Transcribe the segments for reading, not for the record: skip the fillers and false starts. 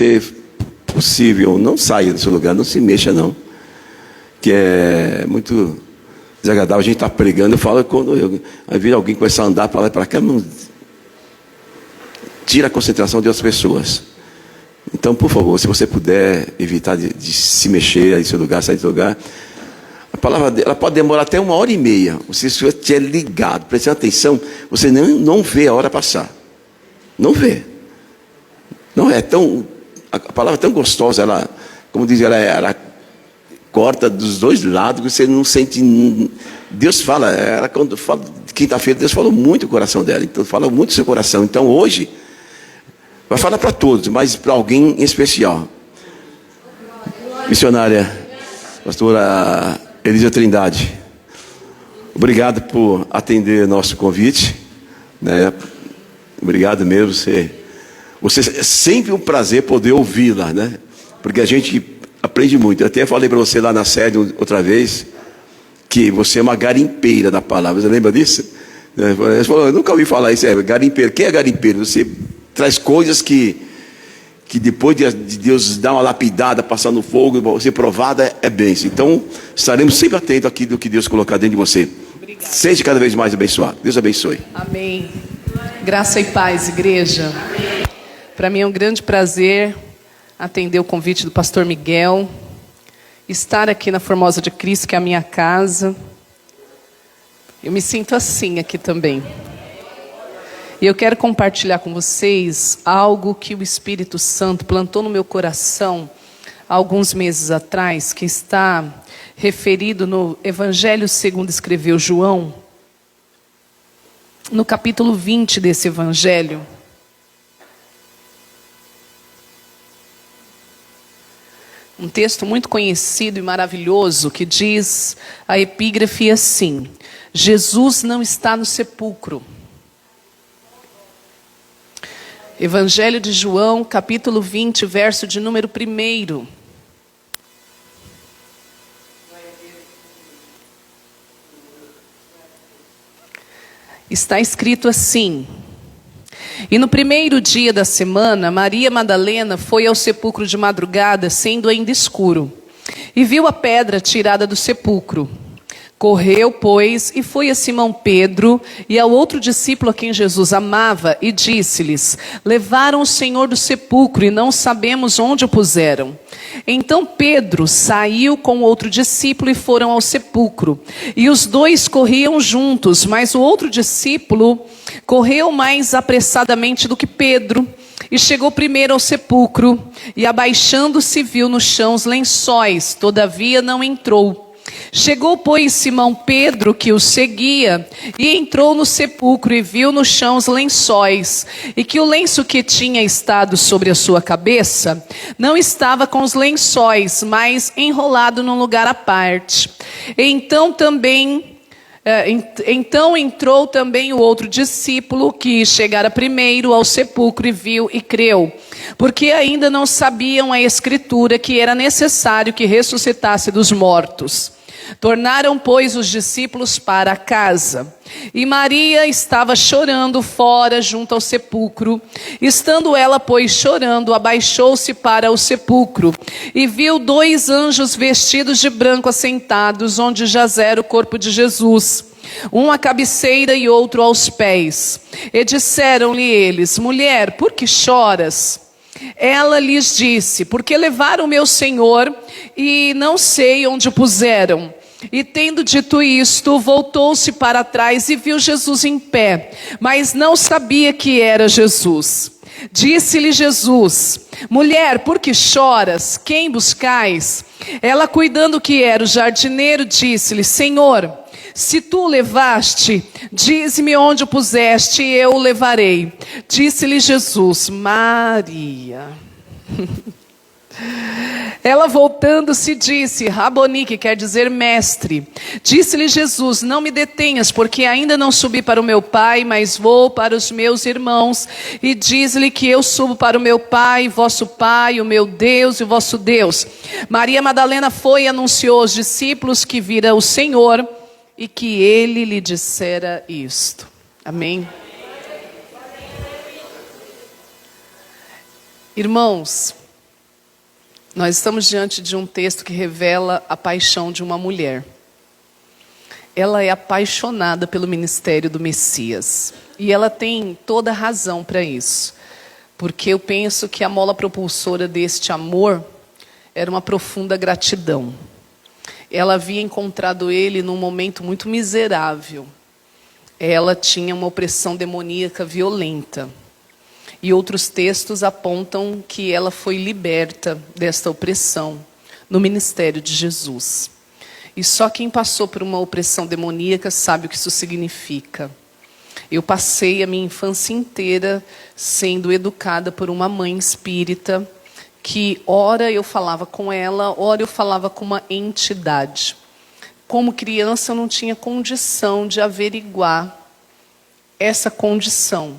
Se possível, não saia do seu lugar, não se mexa não. Que é muito desagradável a gente estar pregando. Eu falo quando aí vira alguém começar a andar para lá e para cá, não tira a concentração de outras pessoas. Então, por favor, se você puder evitar de se mexer aí do seu lugar, sair do seu lugar. A palavra ela pode demorar até 1h30. Se você estiver ligado, prestando atenção, você não vê a hora passar. Não vê. Não é tão. A palavra é tão gostosa, ela, como diz, ela corta dos dois lados, você não sente. Deus fala, ela, quando fala de quinta-feira, Deus falou muito no coração dela, então fala muito no seu coração. Então hoje, vai falar para todos, mas para alguém em especial. Missionária, pastora Elisa Trindade, obrigado por atender nosso convite, né? Obrigado mesmo, você é sempre um prazer poder ouvi-la, né? Porque a gente aprende muito. Eu até falei para você lá na sede outra vez que você é uma garimpeira da palavra. Você lembra disso? Você falou, eu nunca ouvi falar isso. Garimpeiro. Quem é garimpeiro? Você traz coisas que depois de Deus dar uma lapidada, passar no fogo, você provada, é bênção. Então, estaremos sempre atentos aqui do que Deus colocar dentro de você. Obrigada. Seja cada vez mais abençoado. Deus abençoe. Amém. Graça e paz, igreja. Para mim é um grande prazer atender o convite do pastor Miguel, estar aqui na Formosa de Cristo, que é a minha casa. Eu me sinto assim aqui também. E eu quero compartilhar com vocês algo que o Espírito Santo plantou no meu coração há alguns meses atrás, que está referido no Evangelho segundo escreveu João, no capítulo 20 desse Evangelho. Um texto muito conhecido e maravilhoso que diz a epígrafe assim: Jesus não está no sepulcro. Evangelho de João, capítulo 20, verso de número 1. Está escrito assim: e no primeiro dia da semana, Maria Madalena foi ao sepulcro de madrugada, sendo ainda escuro, e viu a pedra tirada do sepulcro. Correu, pois, e foi a Simão Pedro e ao outro discípulo a quem Jesus amava, e disse-lhes: levaram o Senhor do sepulcro e não sabemos onde o puseram. Então Pedro saiu com outro discípulo e foram ao sepulcro. E os dois corriam juntos, mas o outro discípulo correu mais apressadamente do que Pedro, e chegou primeiro ao sepulcro, e abaixando-se viu no chão os lençóis, todavia não entrou. Chegou, pois, Simão Pedro, que o seguia, e entrou no sepulcro e viu no chão os lençóis, e que o lenço que tinha estado sobre a sua cabeça não estava com os lençóis, mas enrolado num lugar à parte. Então entrou também o outro discípulo, que chegara primeiro ao sepulcro e viu e creu, porque ainda não sabiam a Escritura que era necessário que ressuscitasse dos mortos. Tornaram, pois, os discípulos para a casa. E Maria estava chorando fora junto ao sepulcro. Estando ela, pois, chorando, abaixou-se para o sepulcro e viu 2 anjos vestidos de branco assentados, onde jazera o corpo de Jesus, um à cabeceira e outro aos pés. E disseram-lhe eles: mulher, por que choras? Ela lhes disse: porque levaram meu Senhor e não sei onde o puseram. E tendo dito isto, voltou-se para trás e viu Jesus em pé, mas não sabia que era Jesus. Disse-lhe Jesus: mulher, por que choras? Quem buscais? Ela, cuidando que era o jardineiro, disse-lhe: Senhor, se tu o levaste, dize-me onde o puseste e eu o levarei. Disse-lhe Jesus: Maria. Ela, voltando-se, disse: Raboni, que quer dizer mestre. Disse-lhe Jesus: não me detenhas, porque ainda não subi para o meu Pai, mas vou para os meus irmãos. E diz-lhe que eu subo para o meu Pai, vosso Pai, o meu Deus e o vosso Deus. Maria Madalena foi e anunciou aos discípulos que vira o Senhor e que ele lhe dissera isto. Amém? Irmãos, Nós estamos diante de um texto que revela a paixão de uma mulher. Ela é apaixonada pelo ministério do Messias. E ela tem toda a razão para isso. Porque eu penso que a mola propulsora deste amor era uma profunda gratidão. Ela havia encontrado ele num momento muito miserável. Ela tinha uma opressão demoníaca violenta. E outros textos apontam que ela foi liberta desta opressão no ministério de Jesus. E só quem passou por uma opressão demoníaca sabe o que isso significa. Eu passei a minha infância inteira sendo educada por uma mãe espírita que, ora eu falava com ela, ora eu falava com uma entidade. Como criança eu não tinha condição de averiguar essa condição.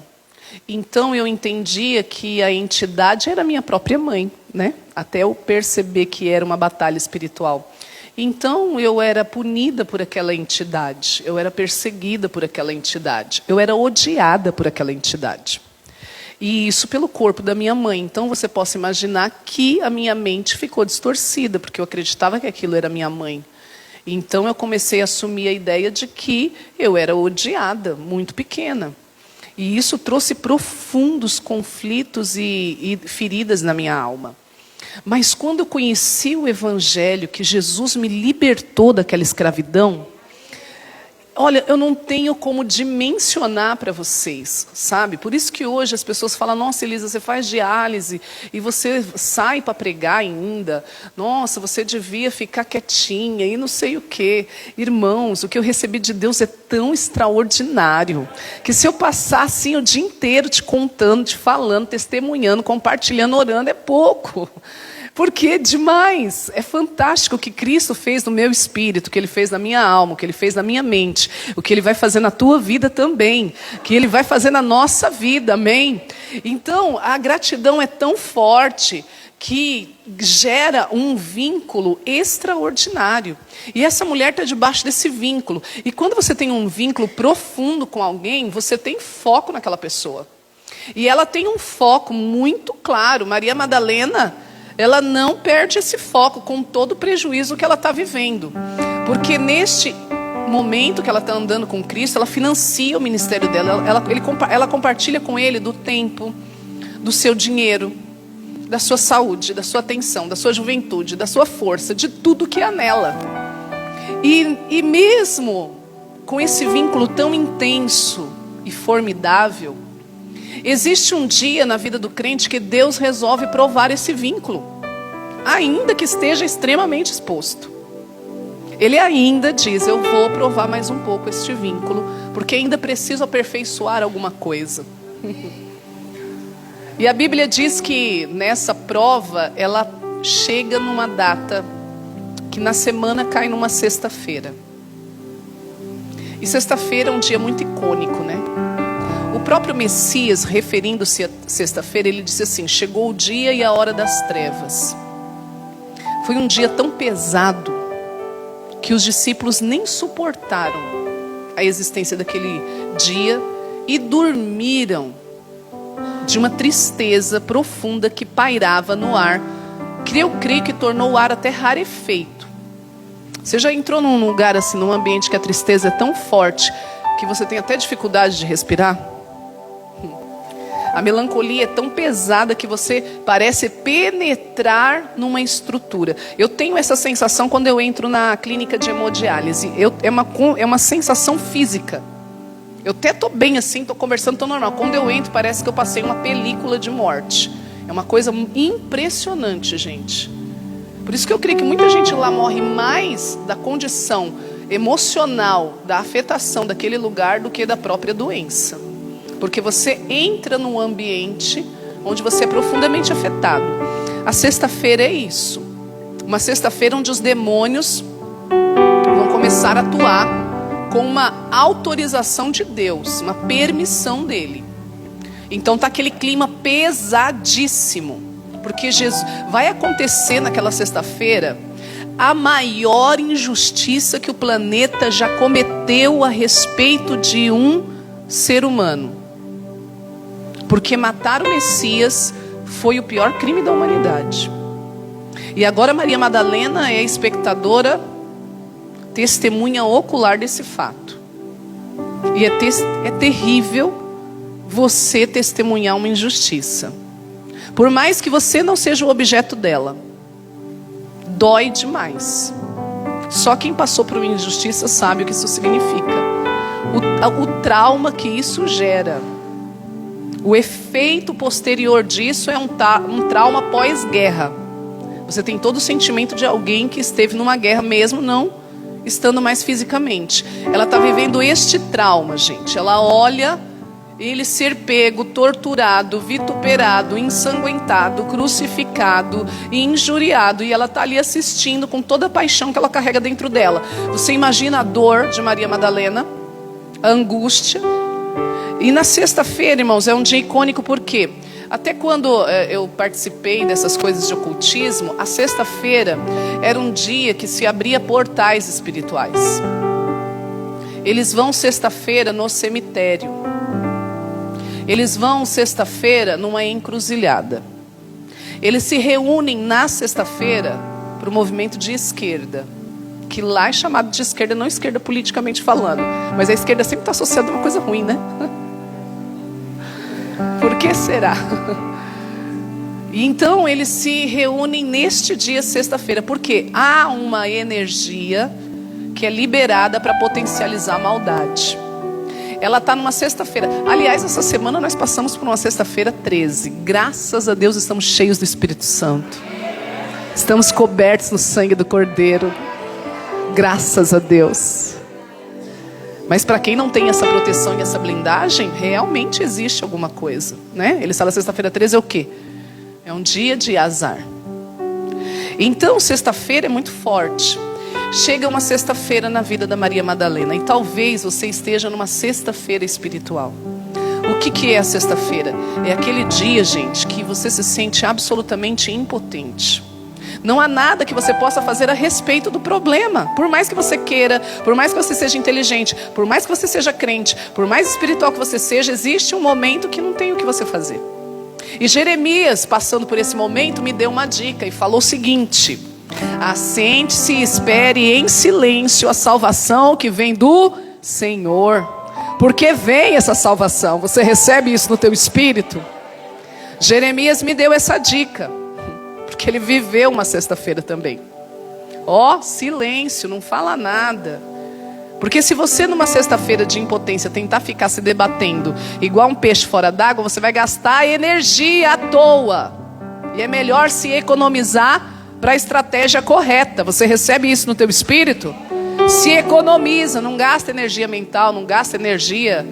Então eu entendia que a entidade era minha própria mãe, né? Até eu perceber que era uma batalha espiritual. Então eu era punida por aquela entidade, eu era perseguida por aquela entidade, eu era odiada por aquela entidade. E isso pelo corpo da minha mãe. Então você possa imaginar que a minha mente ficou distorcida, porque eu acreditava que aquilo era minha mãe. Então eu comecei a assumir a ideia de que eu era odiada, muito pequena. E isso trouxe profundos conflitos e feridas na minha alma. Mas quando eu conheci o Evangelho, que Jesus me libertou daquela escravidão, olha, eu não tenho como dimensionar para vocês, sabe? Por isso que hoje as pessoas falam, nossa, Elisa, você faz diálise e você sai para pregar ainda. Nossa, você devia ficar quietinha e não sei o quê. Irmãos, o que eu recebi de Deus é tão extraordinário, que se eu passar assim o dia inteiro te contando, te falando, testemunhando, compartilhando, orando, é pouco. Porque é demais, é fantástico o que Cristo fez no meu espírito, o que Ele fez na minha alma, o que Ele fez na minha mente, o que Ele vai fazer na tua vida também, o que Ele vai fazer na nossa vida, amém? Então, a gratidão é tão forte que gera um vínculo extraordinário. E essa mulher está debaixo desse vínculo. E quando você tem um vínculo profundo com alguém, você tem foco naquela pessoa. E ela tem um foco muito claro. Maria Madalena, ela não perde esse foco com todo o prejuízo que ela está vivendo. Porque neste momento que ela está andando com Cristo, ela financia o ministério dela. Ela compartilha com Ele do tempo, do seu dinheiro, da sua saúde, da sua atenção, da sua juventude, da sua força, de tudo que há nela. E mesmo com esse vínculo tão intenso e formidável, existe um dia na vida do crente que Deus resolve provar esse vínculo, ainda que esteja extremamente exposto. Ele ainda diz, eu vou provar mais um pouco este vínculo, porque ainda preciso aperfeiçoar alguma coisa. E a Bíblia diz que nessa prova, ela chega numa data que na semana cai numa sexta-feira. E sexta-feira é um dia muito icônico, né? O próprio Messias, referindo-se a sexta-feira, ele disse assim, chegou o dia e a hora das trevas. Foi um dia tão pesado que os discípulos nem suportaram a existência daquele dia e dormiram de uma tristeza profunda que pairava no ar, que eu creio que tornou o ar até rarefeito. Você já entrou num lugar assim, num ambiente que a tristeza é tão forte que você tem até dificuldade de respirar? A melancolia é tão pesada que você parece penetrar numa estrutura. Eu tenho essa sensação quando eu entro na clínica de hemodiálise. É uma sensação física. Eu até estou bem assim, estou conversando tão normal. Quando eu entro, parece que eu passei uma película de morte. É uma coisa impressionante, gente. Por isso que eu creio que muita gente lá morre mais da condição emocional, da afetação daquele lugar, do que da própria doença. Porque você entra num ambiente onde você é profundamente afetado. A sexta-feira é isso. Uma sexta-feira onde os demônios vão começar a atuar com uma autorização de Deus, uma permissão dele. Então está aquele clima pesadíssimo. Porque Jesus vai acontecer naquela sexta-feira a maior injustiça que o planeta já cometeu a respeito de um ser humano. Porque matar o Messias foi o pior crime da humanidade. E agora Maria Madalena é espectadora, testemunha ocular desse fato. E é terrível você testemunhar uma injustiça. Por mais que você não seja o objeto dela, dói demais. Só quem passou por uma injustiça sabe o que isso significa. O trauma que isso gera. O efeito posterior disso é um trauma pós-guerra. Você tem todo o sentimento de alguém que esteve numa guerra, mesmo não estando mais fisicamente. Ela está vivendo este trauma, gente. Ela olha ele ser pego, torturado, vituperado, ensanguentado, crucificado e injuriado. E ela está ali assistindo com toda a paixão que ela carrega dentro dela. Você imagina a dor de Maria Madalena, a angústia. E na sexta-feira, irmãos, é um dia icônico porque até quando eu participei dessas coisas de ocultismo, a sexta-feira era um dia que se abria portais espirituais. Eles vão sexta-feira no cemitério. Eles vão sexta-feira numa encruzilhada. Eles se reúnem na sexta-feira para o movimento de esquerda. Que lá é chamado de esquerda, não esquerda politicamente falando. Mas a esquerda sempre está associada a uma coisa ruim, né? Por que será? E então eles se reúnem neste dia, sexta-feira, porque há uma energia que é liberada para potencializar a maldade. Ela está numa sexta-feira. Aliás, essa semana nós passamos por uma sexta-feira 13. Graças a Deus estamos cheios do Espírito Santo. Estamos cobertos no sangue do Cordeiro. Graças a Deus. Mas para quem não tem essa proteção e essa blindagem, realmente existe alguma coisa, né? Eles falam sexta-feira 13 é o quê? É um dia de azar. Então, sexta-feira é muito forte. Chega uma sexta-feira na vida da Maria Madalena. E talvez você esteja numa sexta-feira espiritual. O que é a sexta-feira? É aquele dia, gente, que você se sente absolutamente impotente. Não há nada que você possa fazer a respeito do problema. Por mais que você queira, por mais que você seja inteligente, por mais que você seja crente, por mais espiritual que você seja, existe um momento que não tem o que você fazer. E Jeremias, passando por esse momento, me deu uma dica e falou o seguinte: assente-se e espere em silêncio a salvação que vem do Senhor. Porque vem essa salvação. Você recebe isso no teu espírito? Jeremias me deu essa dica. Porque ele viveu uma sexta-feira também. Silêncio, não fala nada. Porque se você numa sexta-feira de impotência tentar ficar se debatendo igual um peixe fora d'água, você vai gastar energia à toa. E é melhor se economizar para a estratégia correta. Você recebe isso no teu espírito? Se economiza, não gasta energia mental, não gasta energia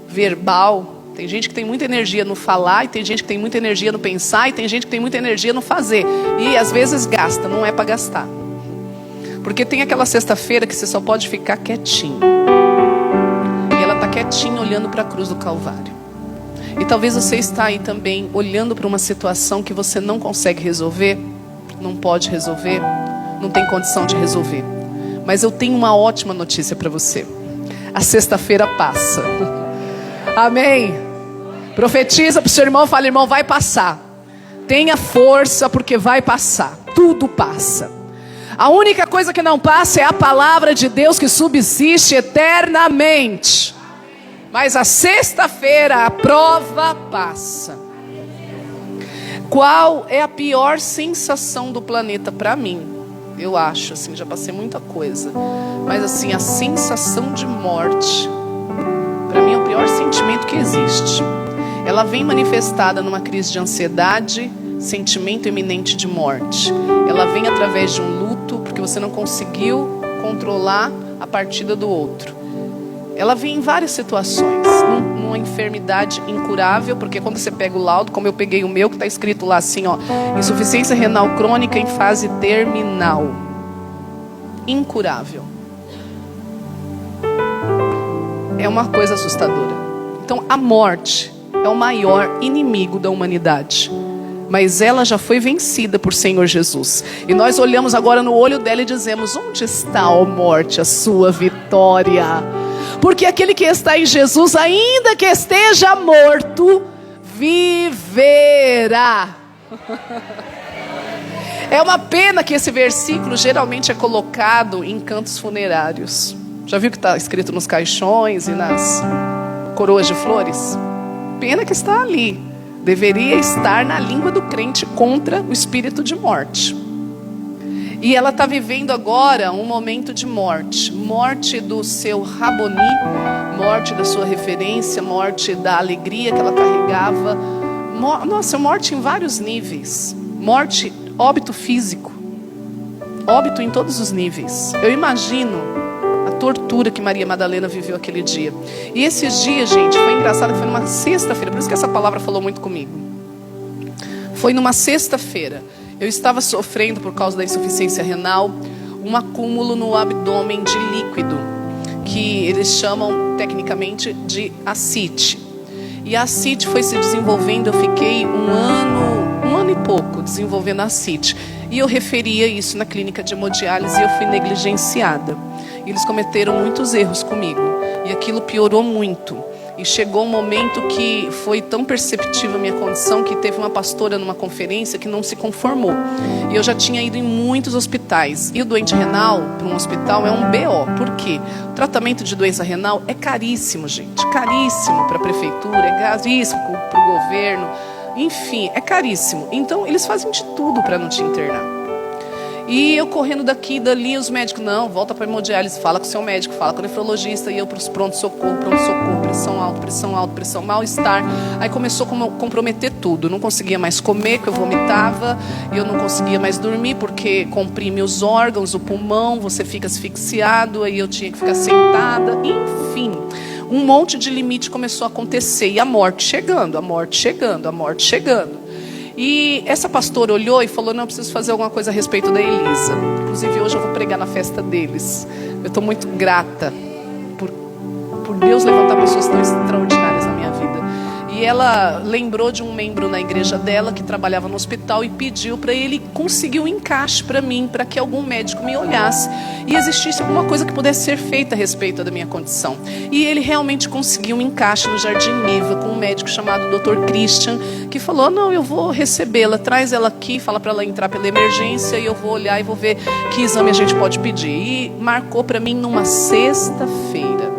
verbal. Tem gente que tem muita energia no falar, e tem gente que tem muita energia no pensar, e tem gente que tem muita energia no fazer. E às vezes gasta, não é para gastar. Porque tem aquela sexta-feira que você só pode ficar quietinho. E ela está quietinha olhando para a cruz do Calvário. E talvez você está aí também olhando para uma situação que você não consegue resolver, não pode resolver, não tem condição de resolver. Mas eu tenho uma ótima notícia para você. A sexta-feira passa. Amém? Profetiza para o seu irmão, fala: irmão, vai passar. Tenha força, porque vai passar. Tudo passa. A única coisa que não passa é a palavra de Deus, que subsiste eternamente. Mas a sexta-feira a prova passa. Qual é a pior sensação do planeta para mim? Eu acho, assim, já passei muita coisa. Mas assim, a sensação de morte, para mim é o pior sentimento que existe. Ela vem manifestada numa crise de ansiedade, sentimento iminente de morte. Ela vem através de um luto, porque você não conseguiu controlar a partida do outro. Ela vem em várias situações. Numa enfermidade incurável, porque quando você pega o laudo, como eu peguei o meu, que está escrito lá assim, insuficiência renal crônica em fase terminal. Incurável. É uma coisa assustadora. Então a morte é o maior inimigo da humanidade. Mas ela já foi vencida por Senhor Jesus. E nós olhamos agora no olho dela e dizemos: onde está, ó morte, a sua vitória? Porque aquele que está em Jesus, ainda que esteja morto, viverá. É uma pena que esse versículo geralmente é colocado em cantos funerários. Já viu que está escrito nos caixões e nas coroas de flores? Pena que está ali. Deveria estar na língua do crente contra o espírito de morte. E ela está vivendo agora um momento de morte. Morte do seu Raboni, morte da sua referência, morte da alegria que ela carregava. Nossa, morte em vários níveis. Morte, óbito físico. Óbito em todos os níveis. Eu imagino a tortura que Maria Madalena viveu aquele dia. E esses dias, gente, foi engraçado, foi numa sexta-feira. Por isso que essa palavra falou muito comigo. Foi numa sexta-feira. Eu estava sofrendo, por causa da insuficiência renal, um acúmulo no abdômen de líquido, que eles chamam tecnicamente de ascite. E a ascite foi se desenvolvendo, eu fiquei um ano e pouco desenvolvendo a ascite. E eu referia isso na clínica de hemodiálise e eu fui negligenciada. E eles cometeram muitos erros comigo. E aquilo piorou muito. E chegou um momento que foi tão perceptível a minha condição que teve uma pastora numa conferência que não se conformou. E eu já tinha ido em muitos hospitais. E o doente renal, para um hospital, é um BO. Por quê? O tratamento de doença renal é caríssimo, gente. Caríssimo para a prefeitura, é caríssimo para o governo. Enfim, é caríssimo. Então, eles fazem de tudo para não te internar. E eu correndo daqui e dali, os médicos, não, volta para a hemodiálise, fala com o seu médico, fala com o nefrologista, e eu para os pronto-socorro, pressão alta, mal-estar. Aí começou a comprometer tudo, eu não conseguia mais comer, porque eu vomitava, e eu não conseguia mais dormir, porque comprime os órgãos, o pulmão, você fica asfixiado, aí eu tinha que ficar sentada, enfim. Um monte de limite começou a acontecer, e a morte chegando. E essa pastora olhou e falou, não, eu preciso fazer alguma coisa a respeito da Elisa. Inclusive hoje eu vou pregar na festa deles. Eu estou muito grata por Deus levantar pessoas tão extraordinárias na minha vida. E ela lembrou de um membro na igreja dela que trabalhava no hospital e pediu para ele conseguir um encaixe para mim, para que algum médico me olhasse e existisse alguma coisa que pudesse ser feita a respeito da minha condição. E ele realmente conseguiu um encaixe no Jardim Neva com um médico chamado Dr. Christian, que falou, não, eu vou recebê-la, traz ela aqui, fala para ela entrar pela emergência e eu vou olhar e vou ver que exame a gente pode pedir. E marcou para mim numa sexta-feira.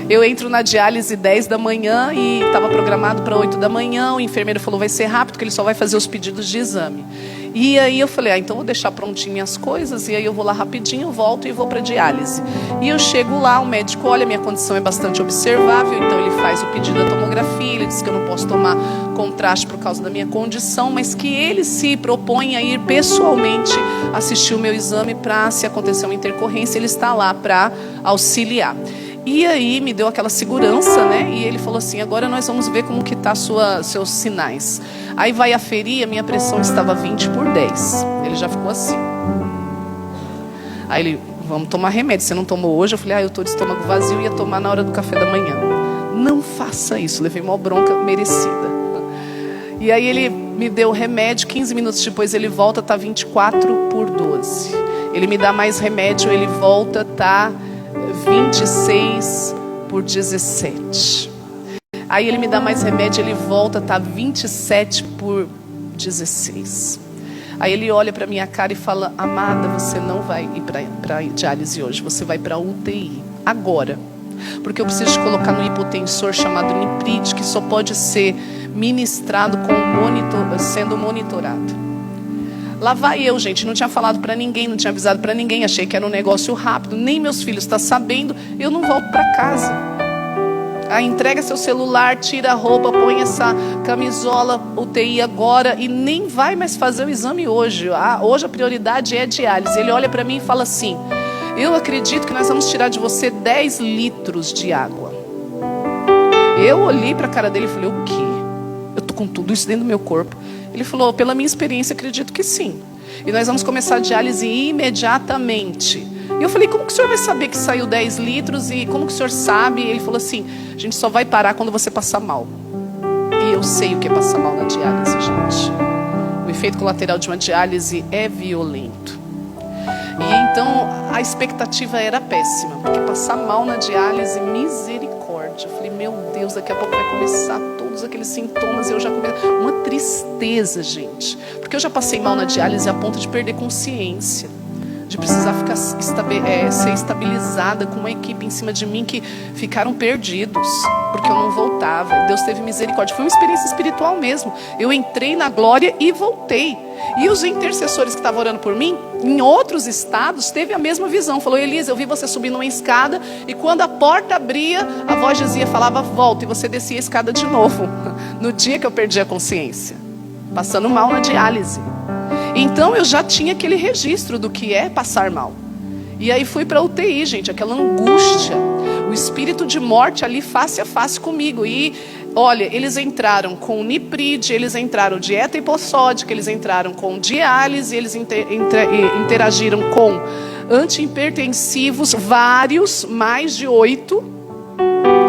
Eu entro na diálise 10 da manhã e estava programado para 8 da manhã. O enfermeiro falou, vai ser rápido, que ele só vai fazer os pedidos de exame. E aí eu falei, então vou deixar prontinho minhas coisas, e aí eu vou lá rapidinho, volto e vou para a diálise. E eu chego lá, o médico, olha, minha condição é bastante observável, então ele faz o pedido da tomografia, ele diz que eu não posso tomar contraste por causa da minha condição, mas que ele se propõe a ir pessoalmente assistir o meu exame para, se acontecer uma intercorrência, ele está lá para auxiliar. E aí me deu aquela segurança, né? E ele falou assim, agora nós vamos ver como que tá seus sinais. Aí vai aferir, a minha pressão estava 20/10. Ele já ficou assim. Aí ele, vamos tomar remédio. Você não tomou hoje? Eu falei, eu estou de estômago vazio, ia tomar na hora do café da manhã. Não faça isso, levei uma bronca merecida. E aí ele me deu o remédio, 15 minutos depois ele volta, tá 24/12. Ele me dá mais remédio, ele volta, tá 26/17. Aí ele me dá mais remédio, ele volta, tá 27/16. Aí ele olha para minha cara e fala, amada, você não vai ir para diálise hoje, você vai para UTI agora, porque eu preciso te colocar no hipotensor chamado Nipride, que só pode ser ministrado sendo monitorado. Lá vai eu, gente, não tinha falado para ninguém, não tinha avisado para ninguém, achei que era um negócio rápido, nem meus filhos estão sabendo, eu não volto para casa. Aí entrega seu celular, tira a roupa, põe essa camisola, UTI agora, e nem vai mais fazer o exame hoje. Hoje a prioridade é diálise. Ele olha para mim e fala assim, eu acredito que nós vamos tirar de você 10 litros de água. Eu olhei para a cara dele e falei, o quê? Eu tô com tudo isso dentro do meu corpo. Ele falou, pela minha experiência, acredito que sim. E nós vamos começar a diálise imediatamente. E eu falei, como que o senhor vai saber que saiu 10 litros? E como que o senhor sabe? E ele falou assim, a gente só vai parar quando você passar mal. E eu sei o que é passar mal na diálise, gente. O efeito colateral de uma diálise é violento. E então a expectativa era péssima, porque passar mal na diálise, misericórdia. Eu falei, meu Deus, daqui a pouco vai começar tudo. todos aqueles sintomas, eu já comecei, uma tristeza, gente, porque eu já passei mal na diálise a ponto de perder consciência, de precisar ser estabilizada com uma equipe em cima de mim que ficaram perdidos, porque eu não voltava. Deus teve misericórdia, foi uma experiência espiritual mesmo. Eu entrei na glória e voltei. E os intercessores que estavam orando por mim, em outros estados, teve a mesma visão. Falou: Elisa, eu vi você subindo uma escada, e quando a porta abria, a voz dizia, falava, volta, e você descia a escada de novo. No dia que eu perdi a consciência, passando mal na diálise. Então eu já tinha aquele registro do que é passar mal. E aí fui para a UTI, gente, aquela angústia, o espírito de morte ali face a face comigo. E olha, eles entraram com niprid, eles entraram dieta hipossódica, eles entraram com diálise, eles interagiram com antihipertensivos, vários, mais de 8,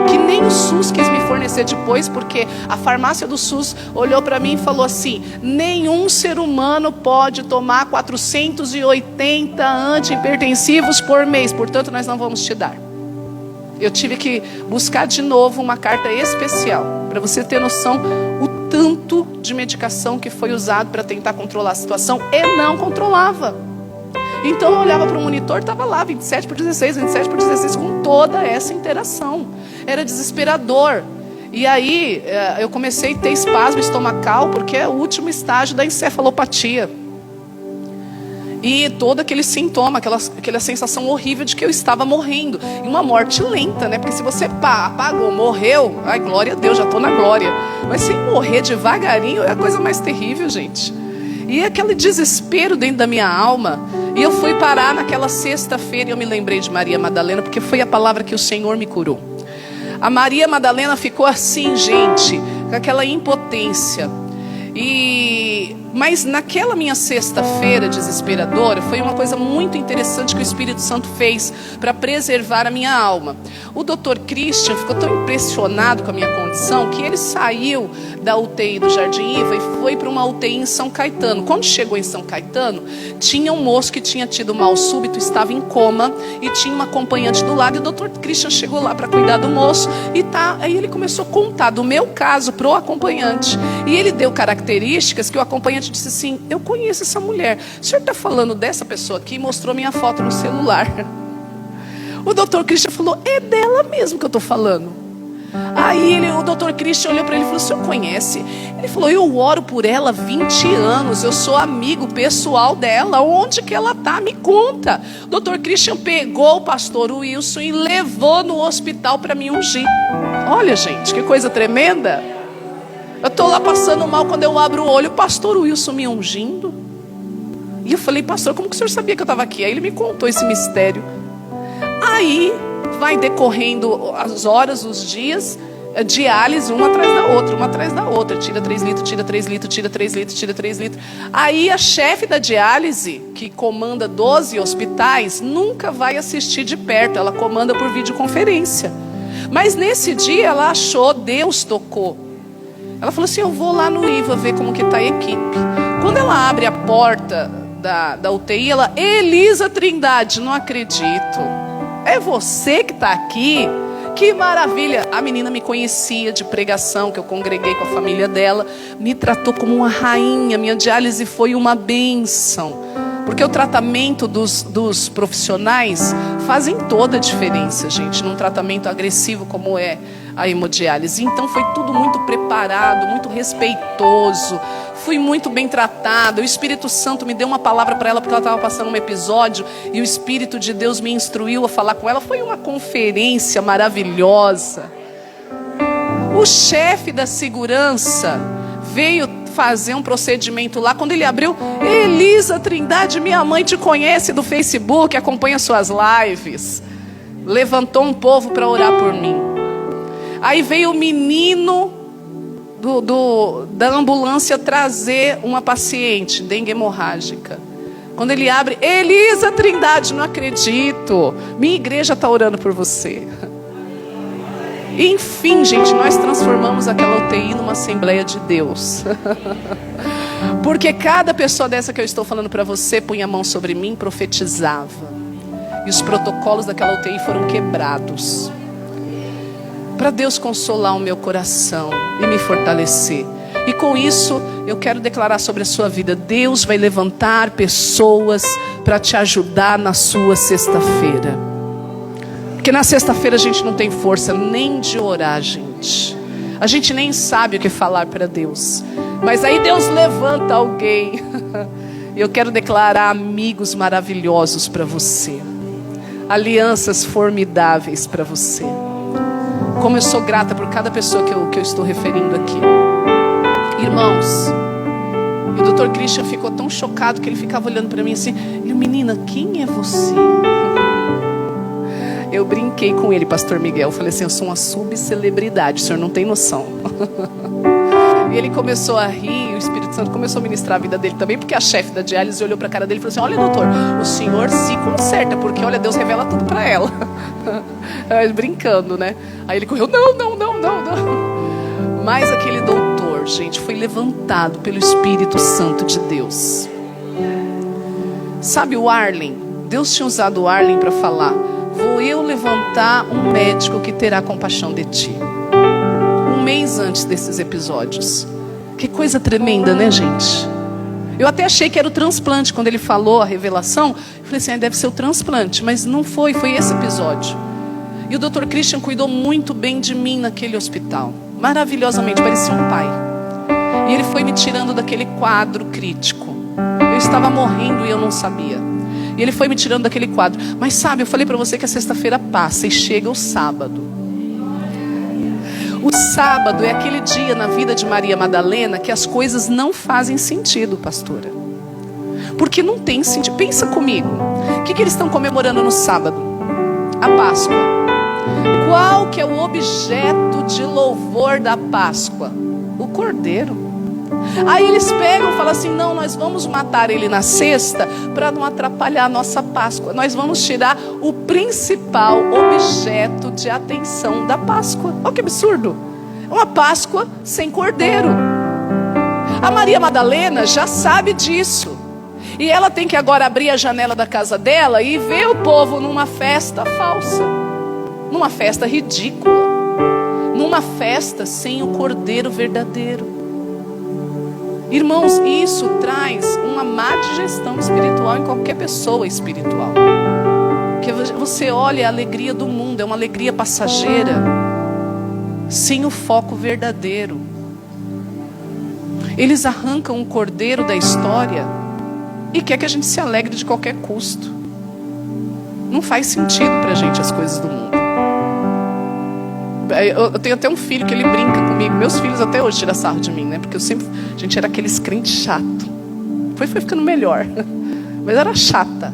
que nem o SUS quis me fornecer depois, porque a farmácia do SUS olhou para mim e falou assim: nenhum ser humano pode tomar 480 antihipertensivos por mês, portanto nós não vamos te dar. Eu tive que buscar de novo uma carta especial, para você ter noção o tanto de medicação que foi usado para tentar controlar a situação, e não controlava. Então eu olhava para o monitor, estava lá 27/16, 27/16, com toda essa interação. Era desesperador. E aí eu comecei a ter espasmo estomacal, porque é o último estágio da encefalopatia. E todo aquele sintoma, aquela sensação horrível de que eu estava morrendo. E uma morte lenta, né? Porque se você apagou, morreu, ai, glória a Deus, já estou na glória. Mas sem morrer devagarinho é a coisa mais terrível, gente. E aquele desespero dentro da minha alma. E eu fui parar naquela sexta-feira e eu me lembrei de Maria Madalena, porque foi a palavra que o Senhor me curou. A Maria Madalena ficou assim, gente, com aquela impotência. Mas naquela minha sexta-feira desesperadora, foi uma coisa muito interessante que o Espírito Santo fez para preservar a minha alma. O Dr. Christian ficou tão impressionado com a minha condição que ele saiu da UTI do Jardim Iva e foi para uma UTI em São Caetano. Quando chegou em São Caetano, tinha um moço que tinha tido mal súbito, estava em coma, e tinha uma acompanhante do lado, e o Dr. Christian chegou lá para cuidar do moço, aí ele começou a contar do meu caso pro acompanhante, e ele deu características que o acompanhante disse assim: eu conheço essa mulher, o senhor está falando dessa pessoa aqui? E mostrou minha foto no celular. O Dr. Christian falou: é dela mesmo que eu estou falando. Aí o Dr. Christian olhou para ele e falou: o senhor conhece? Ele falou: eu oro por ela há 20 anos, eu sou amigo pessoal dela, onde que ela está? Me conta. O Dr. Christian pegou o pastor Wilson e levou no hospital para me ungir. Olha, gente, que coisa tremenda. Eu estou lá passando mal, quando eu abro o olho, o pastor Wilson me ungindo. E eu falei: pastor, como que o senhor sabia que eu estava aqui? Aí ele me contou esse mistério. Aí vai decorrendo as horas, os dias, diálise uma atrás da outra. Tira 3 litros, tira 3 litros, tira 3 litros, tira 3 litros. Aí a chefe da diálise, que comanda 12 hospitais, nunca vai assistir de perto, ela comanda por videoconferência. Mas nesse dia ela achou, Deus tocou. Ela falou assim: eu vou lá no IVA ver como que está a equipe. Quando ela abre a porta da UTI, ela: Elisa Trindade, não acredito. É você que está aqui? Que maravilha. A menina me conhecia de pregação, que eu congreguei com a família dela. Me tratou como uma rainha. Minha diálise foi uma bênção. Porque o tratamento dos profissionais fazem toda a diferença, gente, num tratamento agressivo como é a hemodiálise. Então foi tudo muito preparado, muito respeitoso. Fui muito bem tratada. O Espírito Santo me deu uma palavra para ela, porque ela estava passando um episódio, e o Espírito de Deus me instruiu a falar com ela. Foi uma conferência maravilhosa. O chefe da segurança veio fazer um procedimento lá. Quando ele abriu: Elisa Trindade, minha mãe te conhece do Facebook, acompanha suas lives. Levantou um povo para orar por mim. Aí veio o menino da ambulância trazer uma paciente, dengue hemorrágica. Quando ele abre: Elisa Trindade, não acredito, minha igreja está orando por você. Enfim, gente, nós transformamos aquela UTI numa Assembleia de Deus. Porque cada pessoa dessa que eu estou falando para você punha a mão sobre mim, profetizava. E os protocolos daquela UTI foram quebrados. para Deus consolar o meu coração e me fortalecer. E com isso, eu quero declarar sobre a sua vida: Deus vai levantar pessoas para te ajudar na sua sexta-feira. Porque na sexta-feira a gente não tem força nem de orar, gente. A gente nem sabe o que falar para Deus. Mas aí Deus levanta alguém. E eu quero declarar amigos maravilhosos para você. Alianças formidáveis para você. Como eu sou grata por cada pessoa que eu estou referindo aqui. Irmãos, e o Dr. Christian ficou tão chocado que ele ficava olhando para mim assim: menina, quem é você? Eu brinquei com ele, pastor Miguel. Eu falei assim: eu sou uma subcelebridade, o senhor não tem noção. E ele começou a rir, o Espírito Santo começou a ministrar a vida dele também, porque a chefe da diálise olhou para a cara dele e falou assim: olha, doutor, o senhor se conserta, porque olha, Deus revela tudo para ela. Brincando, né? Aí ele correu: não. Mas aquele doutor, gente, foi levantado pelo Espírito Santo de Deus. Sabe o Arlen? Deus tinha usado o Arlen para falar: vou eu levantar um médico que terá compaixão de ti. Um mês antes desses episódios. Que coisa tremenda, né, gente? Eu até achei que era o transplante. Quando ele falou a revelação, eu falei assim: deve ser o transplante. Mas não foi esse episódio. E o Dr. Christian cuidou muito bem de mim naquele hospital. Maravilhosamente, parecia um pai. E ele foi me tirando daquele quadro crítico. Eu estava morrendo e eu não sabia. E ele foi me tirando daquele quadro. Mas sabe, eu falei para você que a sexta-feira passa e chega o sábado. O sábado é aquele dia na vida de Maria Madalena que as coisas não fazem sentido, pastora. Porque não tem sentido. Pensa comigo. O que eles estão comemorando no sábado? A Páscoa. Qual que é o objeto de louvor da Páscoa? O Cordeiro. Aí eles pegam e falam assim: não, nós vamos matar ele na sexta para não atrapalhar a nossa Páscoa. Nós vamos tirar o principal objeto de atenção da Páscoa. Olha que absurdo. Uma Páscoa sem cordeiro. A Maria Madalena já sabe disso. E ela tem que agora abrir a janela da casa dela e ver o povo numa festa falsa. Numa festa ridícula. Numa festa sem o cordeiro verdadeiro. Irmãos, isso traz uma má digestão espiritual em qualquer pessoa espiritual. Porque você olha a alegria do mundo, é uma alegria passageira, sem o foco verdadeiro. Eles arrancam o cordeiro da história e quer que a gente se alegre de qualquer custo. Não faz sentido pra gente as coisas do mundo. Eu tenho até um filho que ele brinca comigo. Meus filhos até hoje tiram sarro de mim, né? Porque a gente era aqueles crentes chato. Foi ficando melhor. Mas era chata.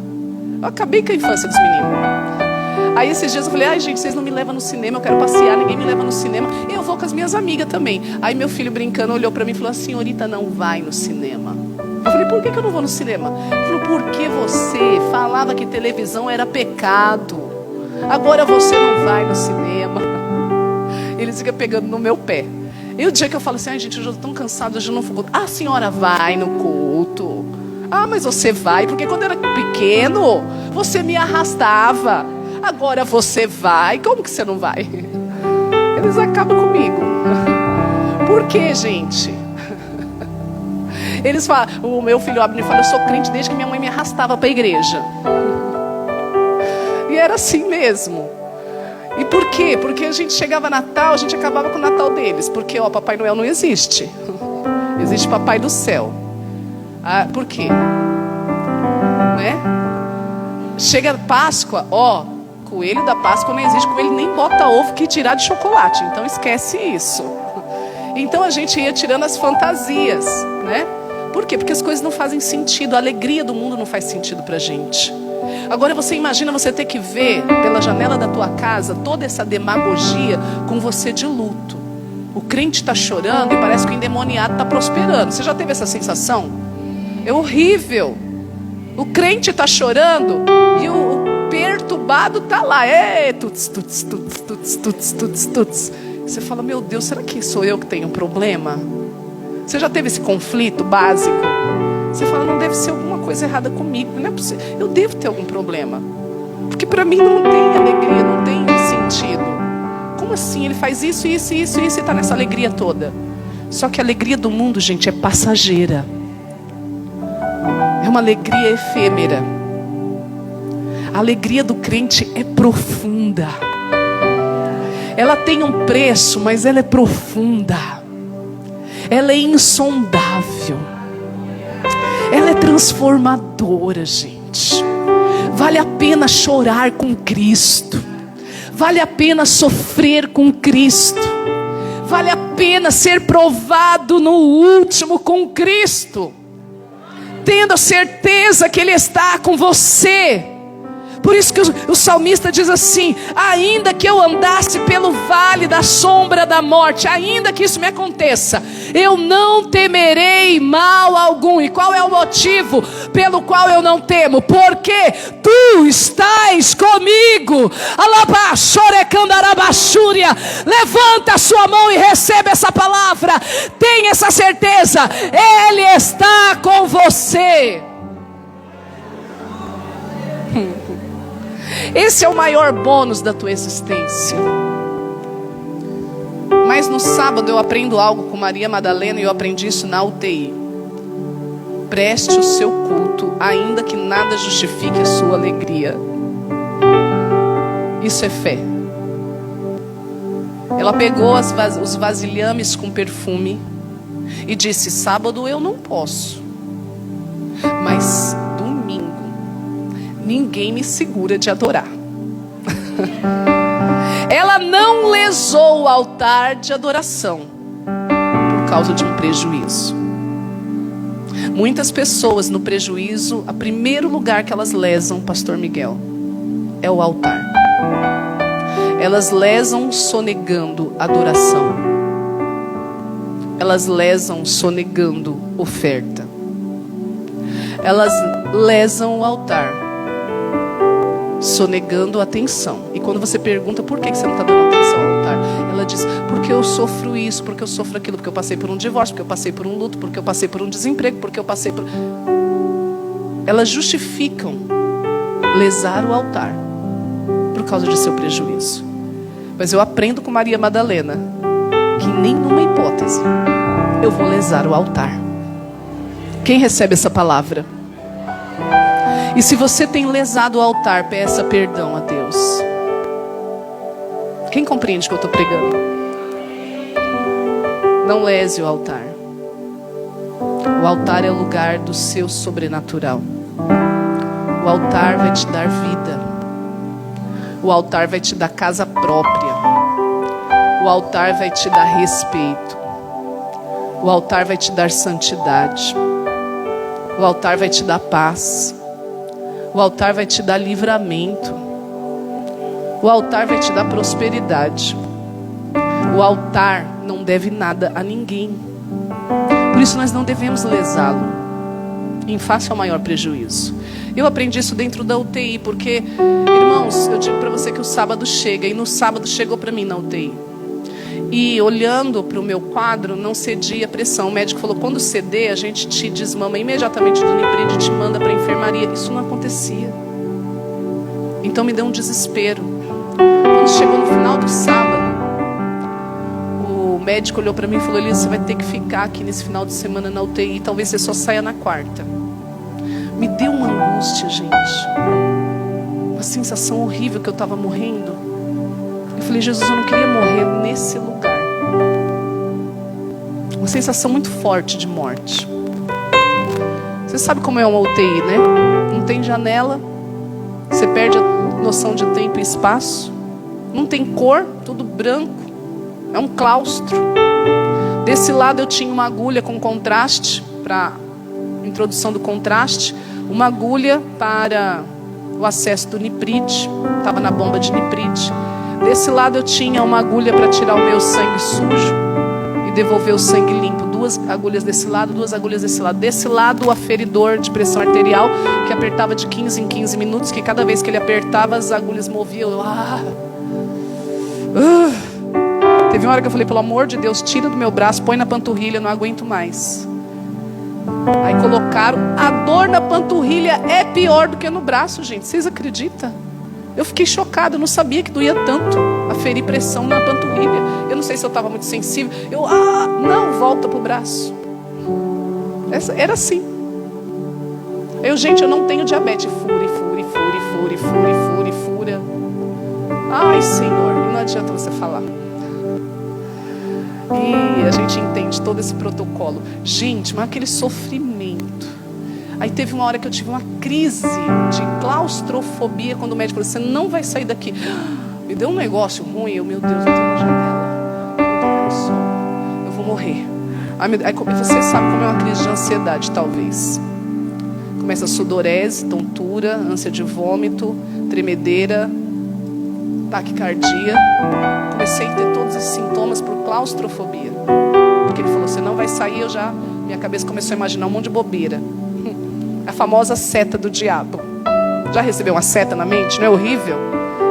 Eu acabei com a infância dos meninos. Aí esses dias eu falei: ai gente, vocês não me levam no cinema, eu quero passear, ninguém me leva no cinema. E eu vou com as minhas amigas também. Aí meu filho brincando olhou pra mim e falou: a senhorita não vai no cinema. Eu falei: por que eu não vou no cinema? Ele falou: porque você falava que televisão era pecado. Agora você não vai no cinema. Eles ficam pegando no meu pé. E o dia que eu falo assim: ai gente, eu já estou tão cansado, hoje eu não vou. Ah, a senhora vai no culto. Ah, mas você vai, porque quando eu era pequeno, você me arrastava. Agora você vai, como que você não vai? Eles acabam comigo. Por quê, gente? Eles falam, o meu filho Abner fala: eu sou crente desde que minha mãe me arrastava para a igreja. E era assim mesmo. E por quê? Porque a gente chegava Natal, a gente acabava com o Natal deles. Porque Papai Noel não existe. Existe Papai do Céu. Ah, por quê? Né? Chega Páscoa, coelho da Páscoa não existe, porque ele nem bota ovo que tirar de chocolate. Então esquece isso. Então a gente ia tirando as fantasias, né? Por quê? Porque as coisas não fazem sentido. A alegria do mundo não faz sentido pra gente. Agora você imagina você ter que ver pela janela da tua casa toda essa demagogia com você de luto. O crente está chorando e parece que o endemoniado está prosperando. Você já teve essa sensação? É horrível. O crente está chorando e o perturbado está lá. Tuts, tuts, tuts, tuts, tuts, tuts, tuts. Você fala: meu Deus, será que sou eu que tenho um problema? Você já teve esse conflito básico? Você fala: não, deve ser alguma coisa errada comigo. Não é possível. Eu devo ter algum problema. Porque para mim não tem alegria, não tem sentido. como assim? Ele faz isso e está nessa alegria toda. Só que a alegria do mundo, gente, é passageira. É uma alegria efêmera. A alegria do crente é profunda. Ela tem um preço, mas ela é profunda. Ela é insondável. Ela é transformadora, gente. Vale a pena chorar com Cristo. Vale a pena sofrer com Cristo. Vale a pena ser provado no último com Cristo, tendo a certeza que Ele está com você. Por isso que o salmista diz assim: ainda que eu andasse pelo vale da sombra da morte, ainda que isso me aconteça, eu não temerei mal algum. E qual é o motivo pelo qual eu não temo? Porque tu estás comigo. Levanta a sua mão e recebe essa palavra. Tenha essa certeza, Ele está com você. Esse é o maior bônus da tua existência. Mas no sábado eu aprendo algo com Maria Madalena, e eu aprendi isso na UTI. Preste o seu culto, ainda que nada justifique a sua alegria. Isso é fé. Ela pegou os vasilhames com perfume e disse: sábado eu não posso, mas ninguém me segura de adorar. Ela não lesou o altar de adoração por causa de um prejuízo. Muitas pessoas no prejuízo, o primeiro lugar que elas lesam, Pastor Miguel, é o altar. Elas lesam sonegando adoração. Elas lesam sonegando oferta. Elas lesam o altar sonegando atenção. E quando você pergunta por que você não está dando atenção ao altar, ela diz: porque eu sofro isso, porque eu sofro aquilo, porque eu passei por um divórcio, porque eu passei por um luto, porque eu passei por um desemprego, porque eu passei por... Elas justificam lesar o altar por causa de seu prejuízo. Mas eu aprendo com Maria Madalena que em nenhuma hipótese eu vou lesar o altar. Quem recebe essa palavra? E se você tem lesado o altar, peça perdão a Deus. Quem compreende o que eu estou pregando? Não lese o altar. O altar é o lugar do seu sobrenatural. O altar vai te dar vida. O altar vai te dar casa própria. O altar vai te dar respeito. O altar vai te dar santidade. O altar vai te dar paz. O altar vai te dar livramento. O altar vai te dar prosperidade. O altar não deve nada a ninguém. Por isso nós não devemos lesá-lo em face ao maior prejuízo. Eu aprendi isso dentro da UTI, porque, irmãos, eu digo para você que o sábado chega, e no sábado chegou para mim na UTI. E olhando para o meu quadro, não cedia a pressão. O médico falou: quando ceder, a gente te desmama imediatamente do Nipride e te manda para a enfermaria. Isso não acontecia. Então me deu um desespero. Quando chegou no final do sábado, o médico olhou para mim e falou: Elisa, você vai ter que ficar aqui nesse final de semana na UTI. Talvez você só saia na quarta. Me deu uma angústia, gente. Uma sensação horrível, que eu estava morrendo. Eu falei: Jesus, eu não queria morrer nesse lugar. Uma sensação muito forte de morte. Você sabe como é uma UTI, né? Não tem janela. Você perde a noção de tempo e espaço. Não tem cor, tudo branco. É um claustro. Desse lado eu tinha uma agulha com contraste, para introdução do contraste. Uma agulha para o acesso do Nipride. Estava na bomba de Nipride. Desse lado eu tinha uma agulha para tirar o meu sangue sujo e devolver o sangue limpo. 2 agulhas desse lado, 2 agulhas desse lado. Desse lado o aferidor de pressão arterial, que apertava de 15 em 15 minutos, que cada vez que ele apertava as agulhas moviam. Teve uma hora que eu falei: pelo amor de Deus, tira do meu braço, põe na panturrilha, não aguento mais. Aí colocaram. A dor na panturrilha é pior do que no braço, gente. Vocês acreditam? Eu fiquei chocada, eu não sabia que doía tanto. Aferi pressão na panturrilha. Eu não sei se eu estava muito sensível. Não, volta pro braço. Era assim. Gente, eu não tenho diabetes. Fura. Ai, Senhor, e não adianta você falar. E a gente entende todo esse protocolo. Gente, mas aquele sofrimento. Aí teve uma hora que eu tive uma crise de claustrofobia, quando o médico falou, você não vai sair daqui. Me deu um negócio ruim, meu Deus, eu tenho uma janela, eu tô sol, eu vou morrer. Aí você sabe como é uma crise de ansiedade, talvez. Começa a sudorese, tontura, ânsia de vômito, tremedeira, taquicardia. Comecei a ter todos esses sintomas por claustrofobia. Porque ele falou, você não vai sair, minha cabeça começou a imaginar um monte de bobeira. A famosa seta do diabo. Já recebeu uma seta na mente? Não é horrível?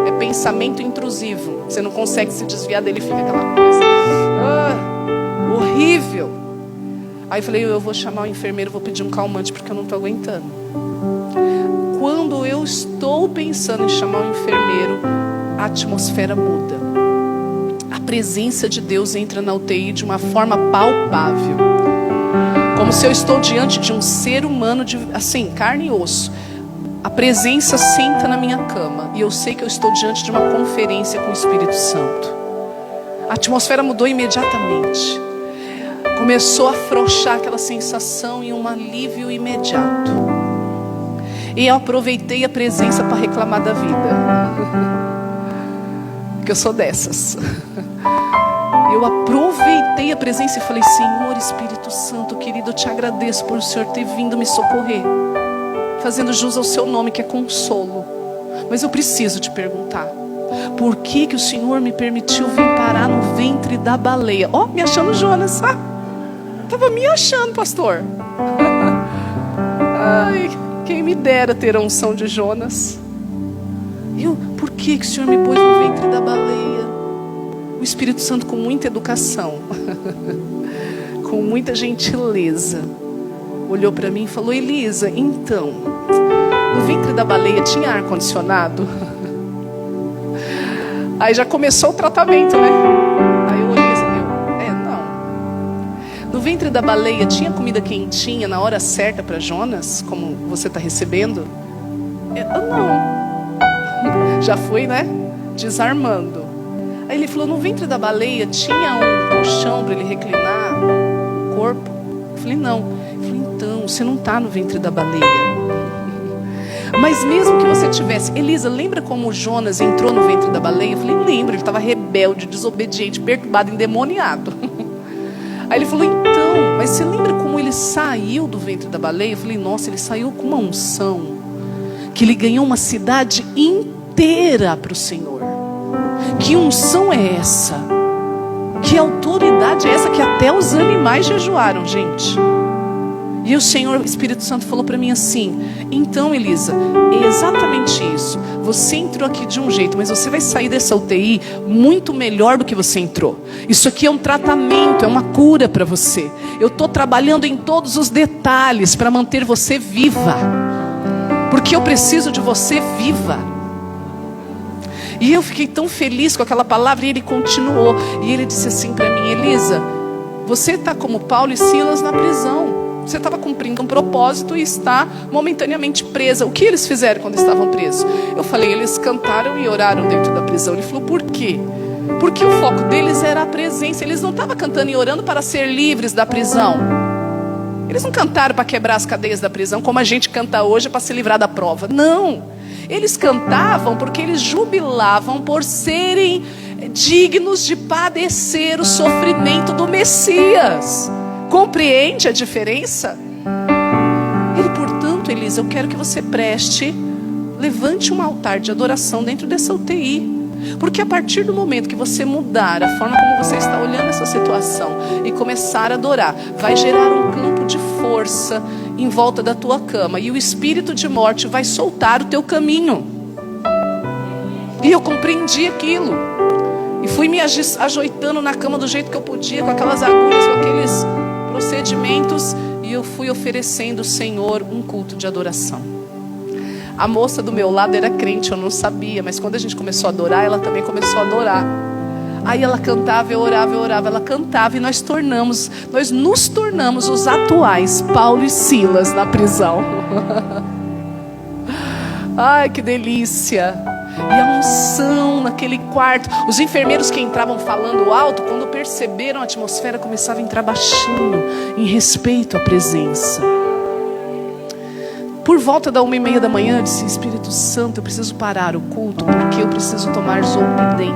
É pensamento intrusivo. Você não consegue se desviar dele, fica aquela coisa. Horrível. Aí eu falei, eu vou chamar o enfermeiro, vou pedir um calmante, porque eu não estou aguentando. Quando eu estou pensando em chamar o enfermeiro, a atmosfera muda. A presença de Deus entra na UTI de uma forma palpável. Como se eu estou diante de um ser humano, assim, carne e osso. A presença senta na minha cama. E eu sei que eu estou diante de uma conferência com o Espírito Santo. A atmosfera mudou imediatamente. Começou a afrouxar aquela sensação e um alívio imediato. E eu aproveitei a presença para reclamar da vida. Porque eu sou dessas. Eu aproveitei a presença e falei, Senhor Espírito Santo, querido, eu te agradeço por o Senhor ter vindo me socorrer, fazendo jus ao seu nome, que é consolo. Mas eu preciso te perguntar, por que o Senhor me permitiu vir parar no ventre da baleia? Me achando Jonas. Estava me achando, pastor. Ai, quem me dera ter a unção de Jonas. Por que o Senhor me pôs no ventre da baleia? O Espírito Santo, com muita educação, com muita gentileza, olhou para mim e falou, Elisa, então, no ventre da baleia tinha ar-condicionado? Aí já começou o tratamento, né? Aí eu olhei assim, não. No ventre da baleia tinha comida quentinha na hora certa para Jonas, como você está recebendo? Não. Já fui, né? Desarmando. Aí ele falou, no ventre da baleia tinha um colchão para ele reclinar o corpo? Eu falei, não. Ele falou, então, você não está no ventre da baleia. Mas mesmo que você tivesse... Elisa, lembra como Jonas entrou no ventre da baleia? Eu falei, lembro, ele estava rebelde, desobediente, perturbado, endemoniado. Aí ele falou, então, mas você lembra como ele saiu do ventre da baleia? Eu falei, nossa, ele saiu com uma unção, que ele ganhou uma cidade inteira para o Senhor. Que unção é essa? Que autoridade é essa que até os animais jejuaram, gente? E o Senhor, o Espírito Santo falou para mim assim, então Elisa, é exatamente isso. Você entrou aqui de um jeito, mas você vai sair dessa UTI muito melhor do que você entrou. Isso aqui é um tratamento, é uma cura para você. Eu estou trabalhando em todos os detalhes para manter você viva. Porque eu preciso de você viva. E eu fiquei tão feliz com aquela palavra. E ele continuou. E ele disse assim para mim, Elisa, você está como Paulo e Silas na prisão. Você estava cumprindo um propósito e está momentaneamente presa. O que eles fizeram quando estavam presos? Eu falei, eles cantaram e oraram dentro da prisão. Ele falou, por quê? Porque o foco deles era a presença. Eles não estavam cantando e orando para ser livres da prisão. Eles não cantaram para quebrar as cadeias da prisão, como a gente canta hoje para se livrar da prova. Não. Eles cantavam porque eles jubilavam por serem dignos de padecer o sofrimento do Messias. Compreende a diferença? Ele, portanto, Elisa, eu quero que você levante um altar de adoração dentro dessa UTI. Porque a partir do momento que você mudar a forma como você está olhando essa situação e começar a adorar, vai gerar um campo de força em volta da tua cama. E o espírito de morte vai soltar o teu caminho. E eu compreendi aquilo. E fui me ajoitando na cama do jeito que eu podia, com aquelas agulhas, com aqueles procedimentos. E eu fui oferecendo ao Senhor um culto de adoração. A moça do meu lado era crente, eu não sabia, mas quando a gente começou a adorar, ela também começou a adorar. Aí ela cantava, eu orava, ela cantava e nós nos tornamos os atuais Paulo e Silas na prisão. Ai, que delícia! E a unção naquele quarto. Os enfermeiros que entravam falando alto, quando perceberam a atmosfera, começava a entrar baixinho, em respeito à presença. Por volta da 1h30 da manhã, eu disse: Espírito Santo, eu preciso parar o culto, porque eu preciso tomar Zolpidem.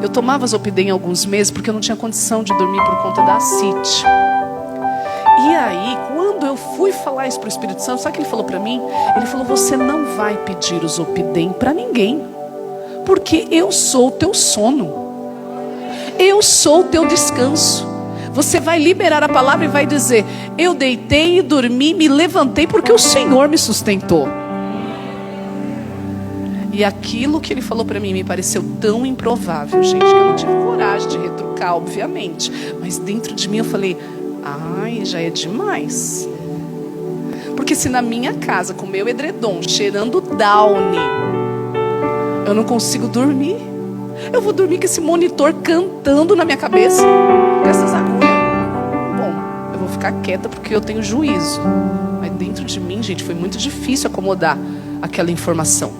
Eu tomava Zolpidem há alguns meses, porque eu não tinha condição de dormir por conta da ascite. E aí, quando eu fui falar isso para o Espírito Santo, sabe o que ele falou para mim? Ele falou: você não vai pedir o Zolpidem para ninguém, porque eu sou o teu sono, eu sou o teu descanso. Você vai liberar a palavra e vai dizer: eu deitei e dormi, me levantei porque o Senhor me sustentou. E aquilo que ele falou para mim me pareceu tão improvável, gente, que eu não tive coragem de retrucar, obviamente. Mas dentro de mim eu falei: ai, já é demais. Porque se na minha casa, com meu edredom, cheirando Downy, eu não consigo dormir, eu vou dormir com esse monitor cantando na minha cabeça, com essas agulhas. Bom, eu vou ficar quieta porque eu tenho juízo. Mas dentro de mim, gente, foi muito difícil acomodar aquela informação.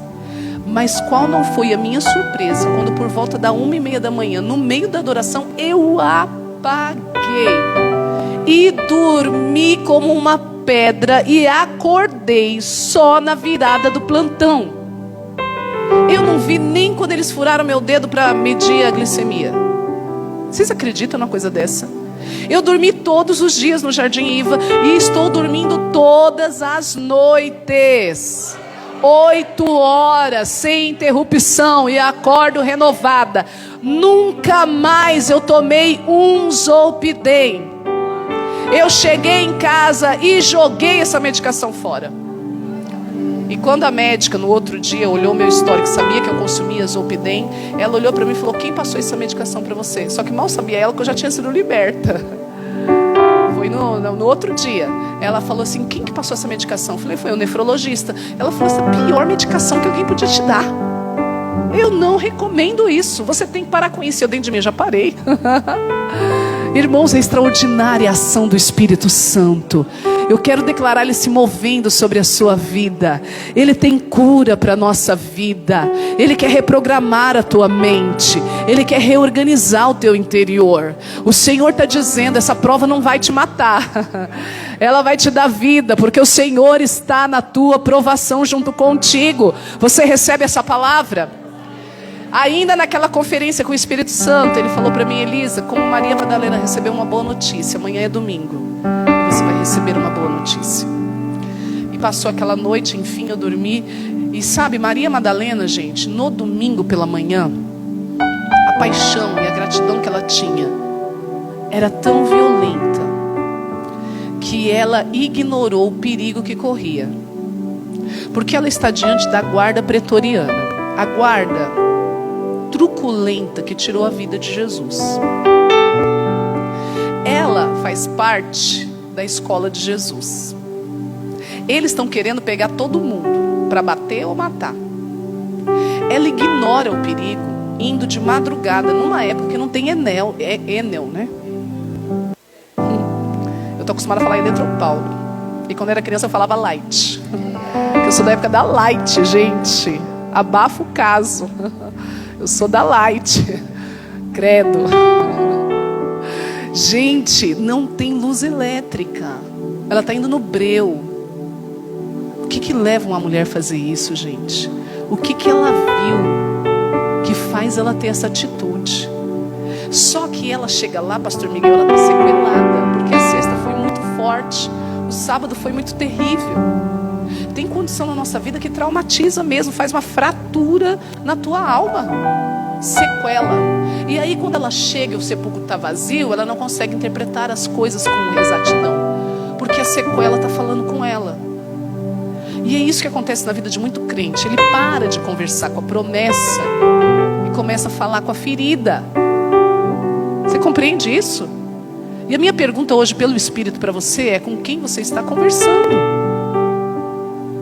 Mas qual não foi a minha surpresa quando por volta da 1h30 da manhã, no meio da adoração, eu apaguei e dormi como uma pedra e acordei só na virada do plantão. Eu não vi nem quando eles furaram meu dedo para medir a glicemia. Vocês acreditam numa coisa dessa? Eu dormi todos os dias no Jardim Iva e estou dormindo todas as noites. 8 horas sem interrupção e acordo renovada. Nunca mais eu tomei um Zolpidem. Eu cheguei em casa e joguei essa medicação fora. E quando a médica no outro dia olhou meu histórico, sabia que eu consumia Zolpidem, ela olhou para mim e falou: quem passou essa medicação para você? Só que mal sabia ela que eu já tinha sido liberta. Foi no outro dia. Ela falou assim: quem que passou essa medicação? Eu falei: foi o nefrologista. Ela falou: essa é a pior medicação que alguém podia te dar. Eu não recomendo isso. Você tem que parar com isso. Eu dentro de mim já parei. Irmãos, é extraordinária a ação do Espírito Santo. Eu quero declarar Ele se movendo sobre a sua vida. Ele tem cura para a nossa vida. Ele quer reprogramar a tua mente. Ele quer reorganizar o teu interior. O Senhor está dizendo: essa prova não vai te matar. Ela vai te dar vida, porque o Senhor está na tua provação junto contigo. Você recebe essa palavra? Ainda naquela conferência com o Espírito Santo, ele falou para mim: Elisa, como Maria Madalena recebeu uma boa notícia, amanhã é domingo, você vai receber uma boa notícia. E passou aquela noite, enfim, eu dormi. E sabe, Maria Madalena, gente, no domingo pela manhã, a paixão e a gratidão que ela tinha era tão violenta que ela ignorou o perigo que corria. Porque ela está diante da guarda pretoriana, a guarda truculenta que tirou a vida de Jesus. Ela faz parte da escola de Jesus. Eles estão querendo pegar todo mundo para bater ou matar. Ela ignora o perigo, indo de madrugada, numa época que não tem Enel, né? Eu estou acostumada a falar Eletropaulo. E quando eu era criança eu falava Light. Eu sou da época da Light, gente. Abafa o caso. Eu sou da Light. Credo. Gente, não tem luz elétrica. Ela está indo no breu. O que leva uma mulher a fazer isso, gente? O que ela viu que faz ela ter essa atitude? Só que ela chega lá, pastor Miguel, ela está sequelada, porque a sexta foi muito forte, o sábado foi muito terrível. Tem condição na nossa vida que traumatiza mesmo, faz uma fratura na tua alma, sequela. E aí quando ela chega e o sepulcro está vazio, ela não consegue interpretar as coisas com exatidão, porque a sequela está falando com ela. E é isso que acontece na vida de muito crente. Ele para de conversar com a promessa e começa a falar com a ferida. Você compreende isso? E a minha pergunta hoje pelo Espírito para você é: com quem você está conversando?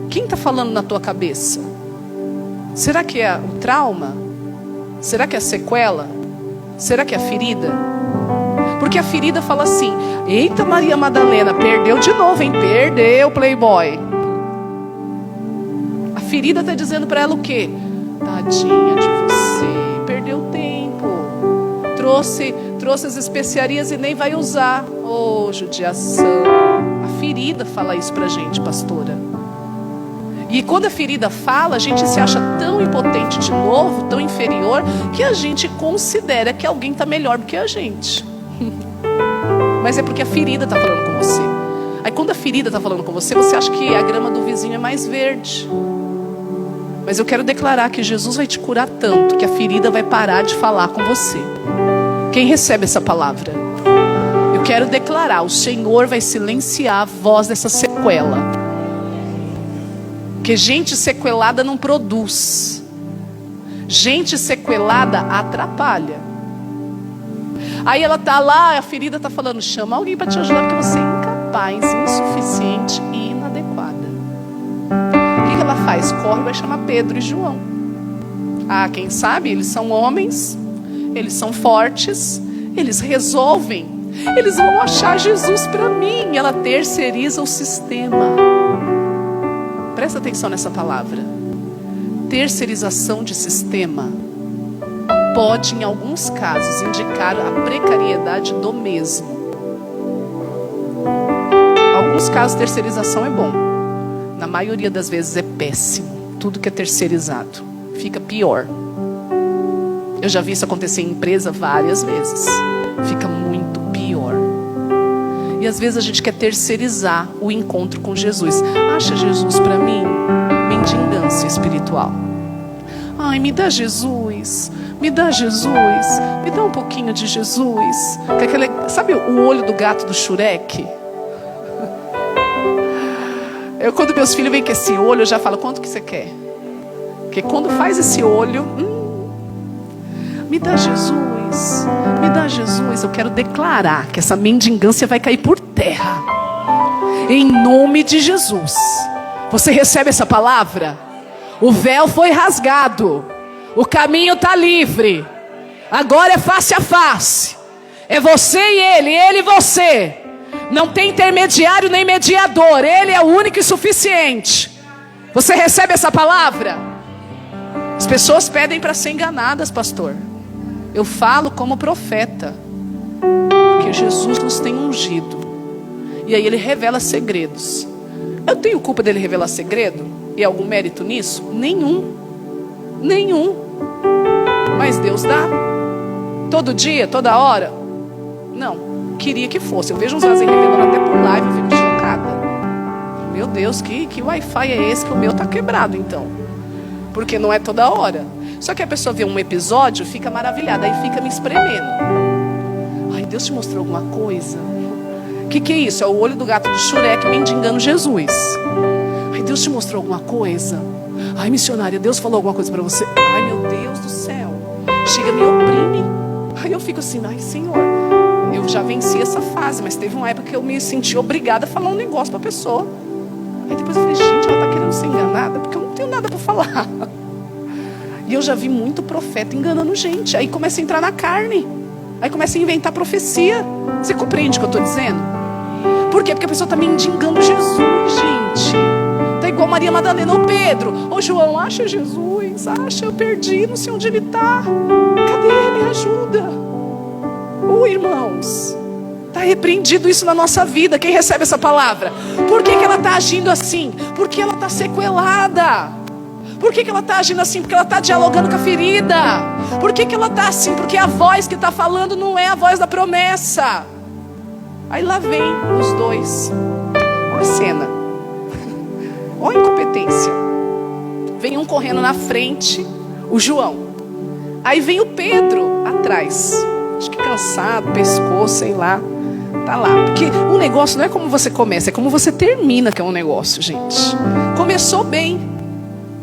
Quem está está falando na tua cabeça? Será que é o trauma? Será que é a sequela? Será que é a ferida? Porque a ferida fala assim: eita, Maria Madalena, perdeu de novo, hein? Perdeu, playboy. A ferida está dizendo para ela o quê? Tadinha de você, perdeu tempo. Trouxe as especiarias e nem vai usar. Oh, judiação. A ferida fala isso pra gente, pastora. E quando a ferida fala, a gente se acha tão impotente de novo, tão inferior, que a gente considera que alguém está melhor do que a gente. Mas é porque a ferida está falando com você. Aí quando a ferida está falando com você, você acha que a grama do vizinho é mais verde. Mas eu quero declarar que Jesus vai te curar tanto que a ferida vai parar de falar com você. Quem recebe essa palavra? Eu quero declarar: o Senhor vai silenciar a voz dessa sequela. Porque gente sequelada não produz. Gente sequelada atrapalha. Aí ela tá lá, a ferida tá falando: chama alguém para te ajudar, porque você é incapaz, insuficiente e inadequada. O que ela faz? Corre e vai chamar Pedro e João. Ah, quem sabe? Eles são homens, eles são fortes, eles resolvem. Eles vão achar Jesus para mim. Ela terceiriza o sistema. Presta atenção nessa palavra. Terceirização de sistema pode, em alguns casos, indicar a precariedade do mesmo. Em alguns casos, terceirização é bom. Na maioria das vezes é péssimo. Tudo que é terceirizado fica pior. Eu já vi isso acontecer em empresa várias vezes. Fica muito pior. E às vezes a gente quer terceirizar o encontro com Jesus. Acha Jesus para mim? Mendigância espiritual. Ai, me dá Jesus. Me dá Jesus. Me dá um pouquinho de Jesus. Sabe o olho do gato do Shurek? Quando meus filhos vêm com esse olho, eu já falo: quanto que você quer? Porque quando faz esse olho, me dá Jesus, me dá Jesus. Eu quero declarar que essa mendigância vai cair por terra, em nome de Jesus. Você recebe essa palavra? O véu foi rasgado, o caminho está livre. Agora é face a face. É você e ele e você. Não tem intermediário nem mediador. Ele é o único e suficiente. Você recebe essa palavra? As pessoas pedem para ser enganadas, pastor. Eu falo como profeta, porque Jesus nos tem ungido. E aí ele revela segredos. Eu tenho culpa dele revelar segredo? E algum mérito nisso? Nenhum. Mas Deus dá. Todo dia, toda hora? Não. Queria que fosse. Eu vejo uns vasos revelando até por live, eu fico chocada. Meu Deus, que Wi-Fi é esse? Que o meu tá quebrado então. Porque não é toda hora. Só que a pessoa vê um episódio, fica maravilhada, aí fica me espremendo. Ai, Deus te mostrou alguma coisa? O que é isso? É o olho do gato do Shurek mendigando Jesus. Ai, Deus te mostrou alguma coisa? Ai, missionária, Deus falou alguma coisa para você? Ai, meu Deus do céu. Chega, me oprime. Aí eu fico assim: ai, Senhor, eu já venci essa fase, mas teve uma época que eu me senti obrigada a falar um negócio para a pessoa. Aí depois eu falei: gente, ela está querendo ser enganada, porque eu não tenho nada para falar. E eu já vi muito profeta enganando gente. Aí começa a entrar na carne. Aí começa a inventar profecia. Você compreende o que eu estou dizendo? Por quê? Porque a pessoa está mendigando Jesus, gente. Está igual Maria Madalena ou Pedro. Ô João, acha Jesus. Acha, eu perdi, não sei onde ele está. Cadê ele? Me ajuda. Irmãos, está repreendido isso na nossa vida. Quem recebe essa palavra? Por que ela está agindo assim? Porque ela está sequelada. Por que ela está agindo assim? Porque ela está dialogando com a ferida. Por que ela está assim? Porque a voz que está falando não é a voz da promessa. Aí lá vem os dois. Olha a cena. Olha a incompetência. Vem um correndo na frente, o João. Aí vem o Pedro atrás. Acho que cansado, pescoço, sei lá. Tá lá. Porque um negócio não é como você começa, é como você termina que é um negócio, gente. Começou bem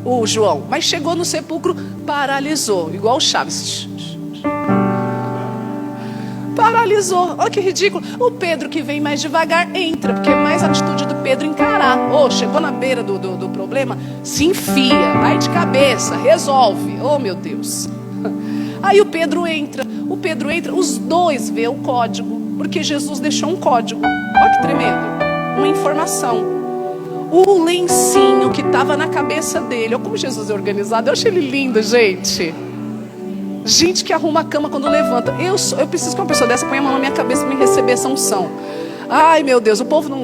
o João, mas chegou no sepulcro, paralisou. Igual o Chaves. Paralisou. Olha que ridículo. O Pedro, que vem mais devagar, entra, porque é mais atitude atitude do Pedro encarar. Chegou na beira do problema, se enfia, vai de cabeça, resolve. Meu Deus. Aí o Pedro entra, os dois vê o código, porque Jesus deixou um código. Olha que tremendo, uma informação. O lencinho que estava na cabeça dele, olha como Jesus é organizado, eu achei ele lindo, gente. Gente que arruma a cama quando levanta. Eu preciso que uma pessoa dessa ponha a mão na minha cabeça para me receber essa unção. Ai meu Deus,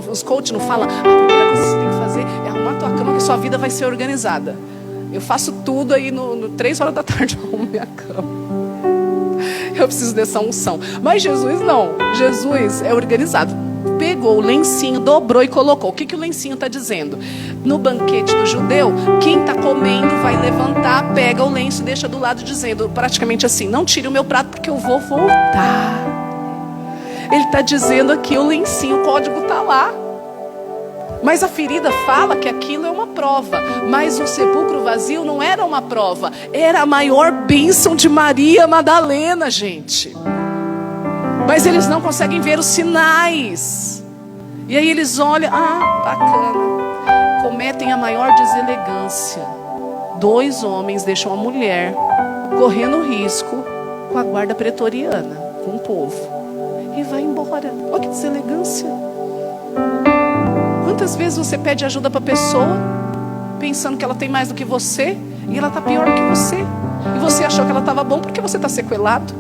os coaches não falam, a primeira coisa que você tem que fazer é arrumar a tua cama, que sua vida vai ser organizada. Eu faço tudo aí no 3 horas da tarde, eu arrumo minha cama. Eu preciso dessa unção. Mas Jesus não, Jesus é organizado. Pegou o lencinho, dobrou e colocou. O que o lencinho está dizendo? No banquete do judeu, quem está comendo vai levantar, pega o lenço e deixa do lado, dizendo praticamente assim: não tire o meu prato porque eu vou voltar. Ele está dizendo aqui, o lencinho, o código está lá. Mas a ferida fala que aquilo é uma prova. Mas o sepulcro vazio não era uma prova, era a maior bênção de Maria Madalena, gente. Mas eles não conseguem ver os sinais. E aí eles olham, bacana. Cometem a maior deselegância. 2 homens deixam a mulher correndo risco com a guarda pretoriana, com o povo. E vai embora. Olha que deselegância. Quantas vezes você pede ajuda para a pessoa, pensando que ela tem mais do que você, e ela está pior do que você. E você achou que ela estava bom porque você está sequelado.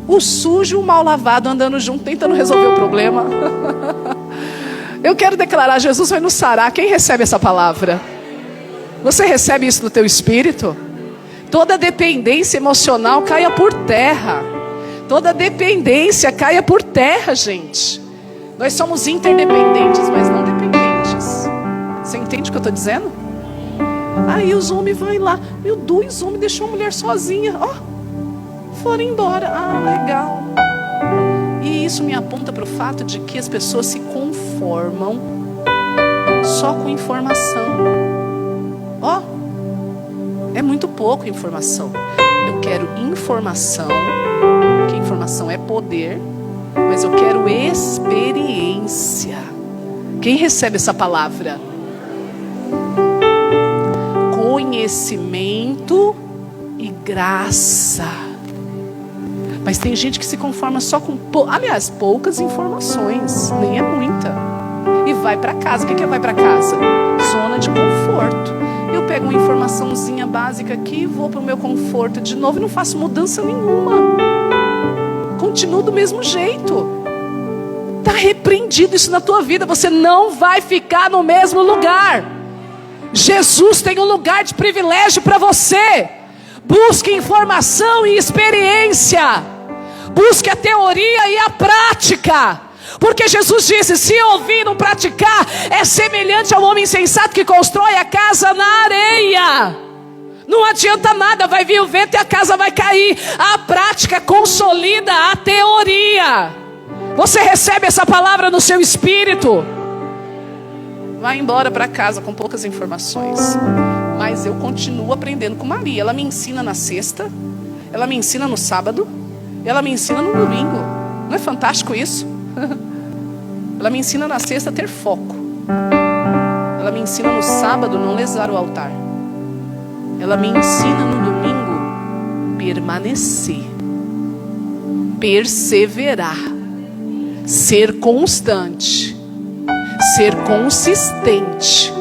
O sujo e o mal lavado andando junto, tentando resolver o problema. Eu quero declarar, Jesus vai nos sarar. Quem recebe essa palavra? Você recebe isso no teu espírito? Toda dependência emocional caia por terra. Toda dependência caia por terra, gente. Nós somos interdependentes, mas não dependentes. Você entende o que eu estou dizendo? Aí os homens vão lá. 2 homens deixou a mulher sozinha. Foram embora. Legal. E isso me aponta para o fato de que as pessoas se conformam só com informação. É muito pouco informação. Eu quero informação, que informação é poder, mas eu quero experiência. Quem recebe essa palavra? Conhecimento e graça. Mas tem gente que se conforma só com poucas informações, nem é muita. E vai para casa. O que é vai para casa? Zona de conforto. Eu pego uma informaçãozinha básica aqui, vou para o meu conforto de novo e não faço mudança nenhuma. Continuo do mesmo jeito. Está repreendido isso na tua vida. Você não vai ficar no mesmo lugar. Jesus tem um lugar de privilégio para você. Busque informação e experiência. Busque a teoria e a prática. Porque Jesus disse: se ouvir e não praticar, é semelhante ao homem insensato que constrói a casa na areia. Não adianta nada, vai vir o vento e a casa vai cair. A prática consolida a teoria. Você recebe essa palavra no seu espírito. Vai embora para casa com poucas informações. Mas eu continuo aprendendo com Maria. Ela me ensina na sexta, ela me ensina no sábado, ela me ensina no domingo. Não é fantástico isso? Ela me ensina na sexta a ter foco. Ela me ensina no sábado não lesar o altar. Ela me ensina no domingo permanecer, perseverar, ser constante, ser consistente.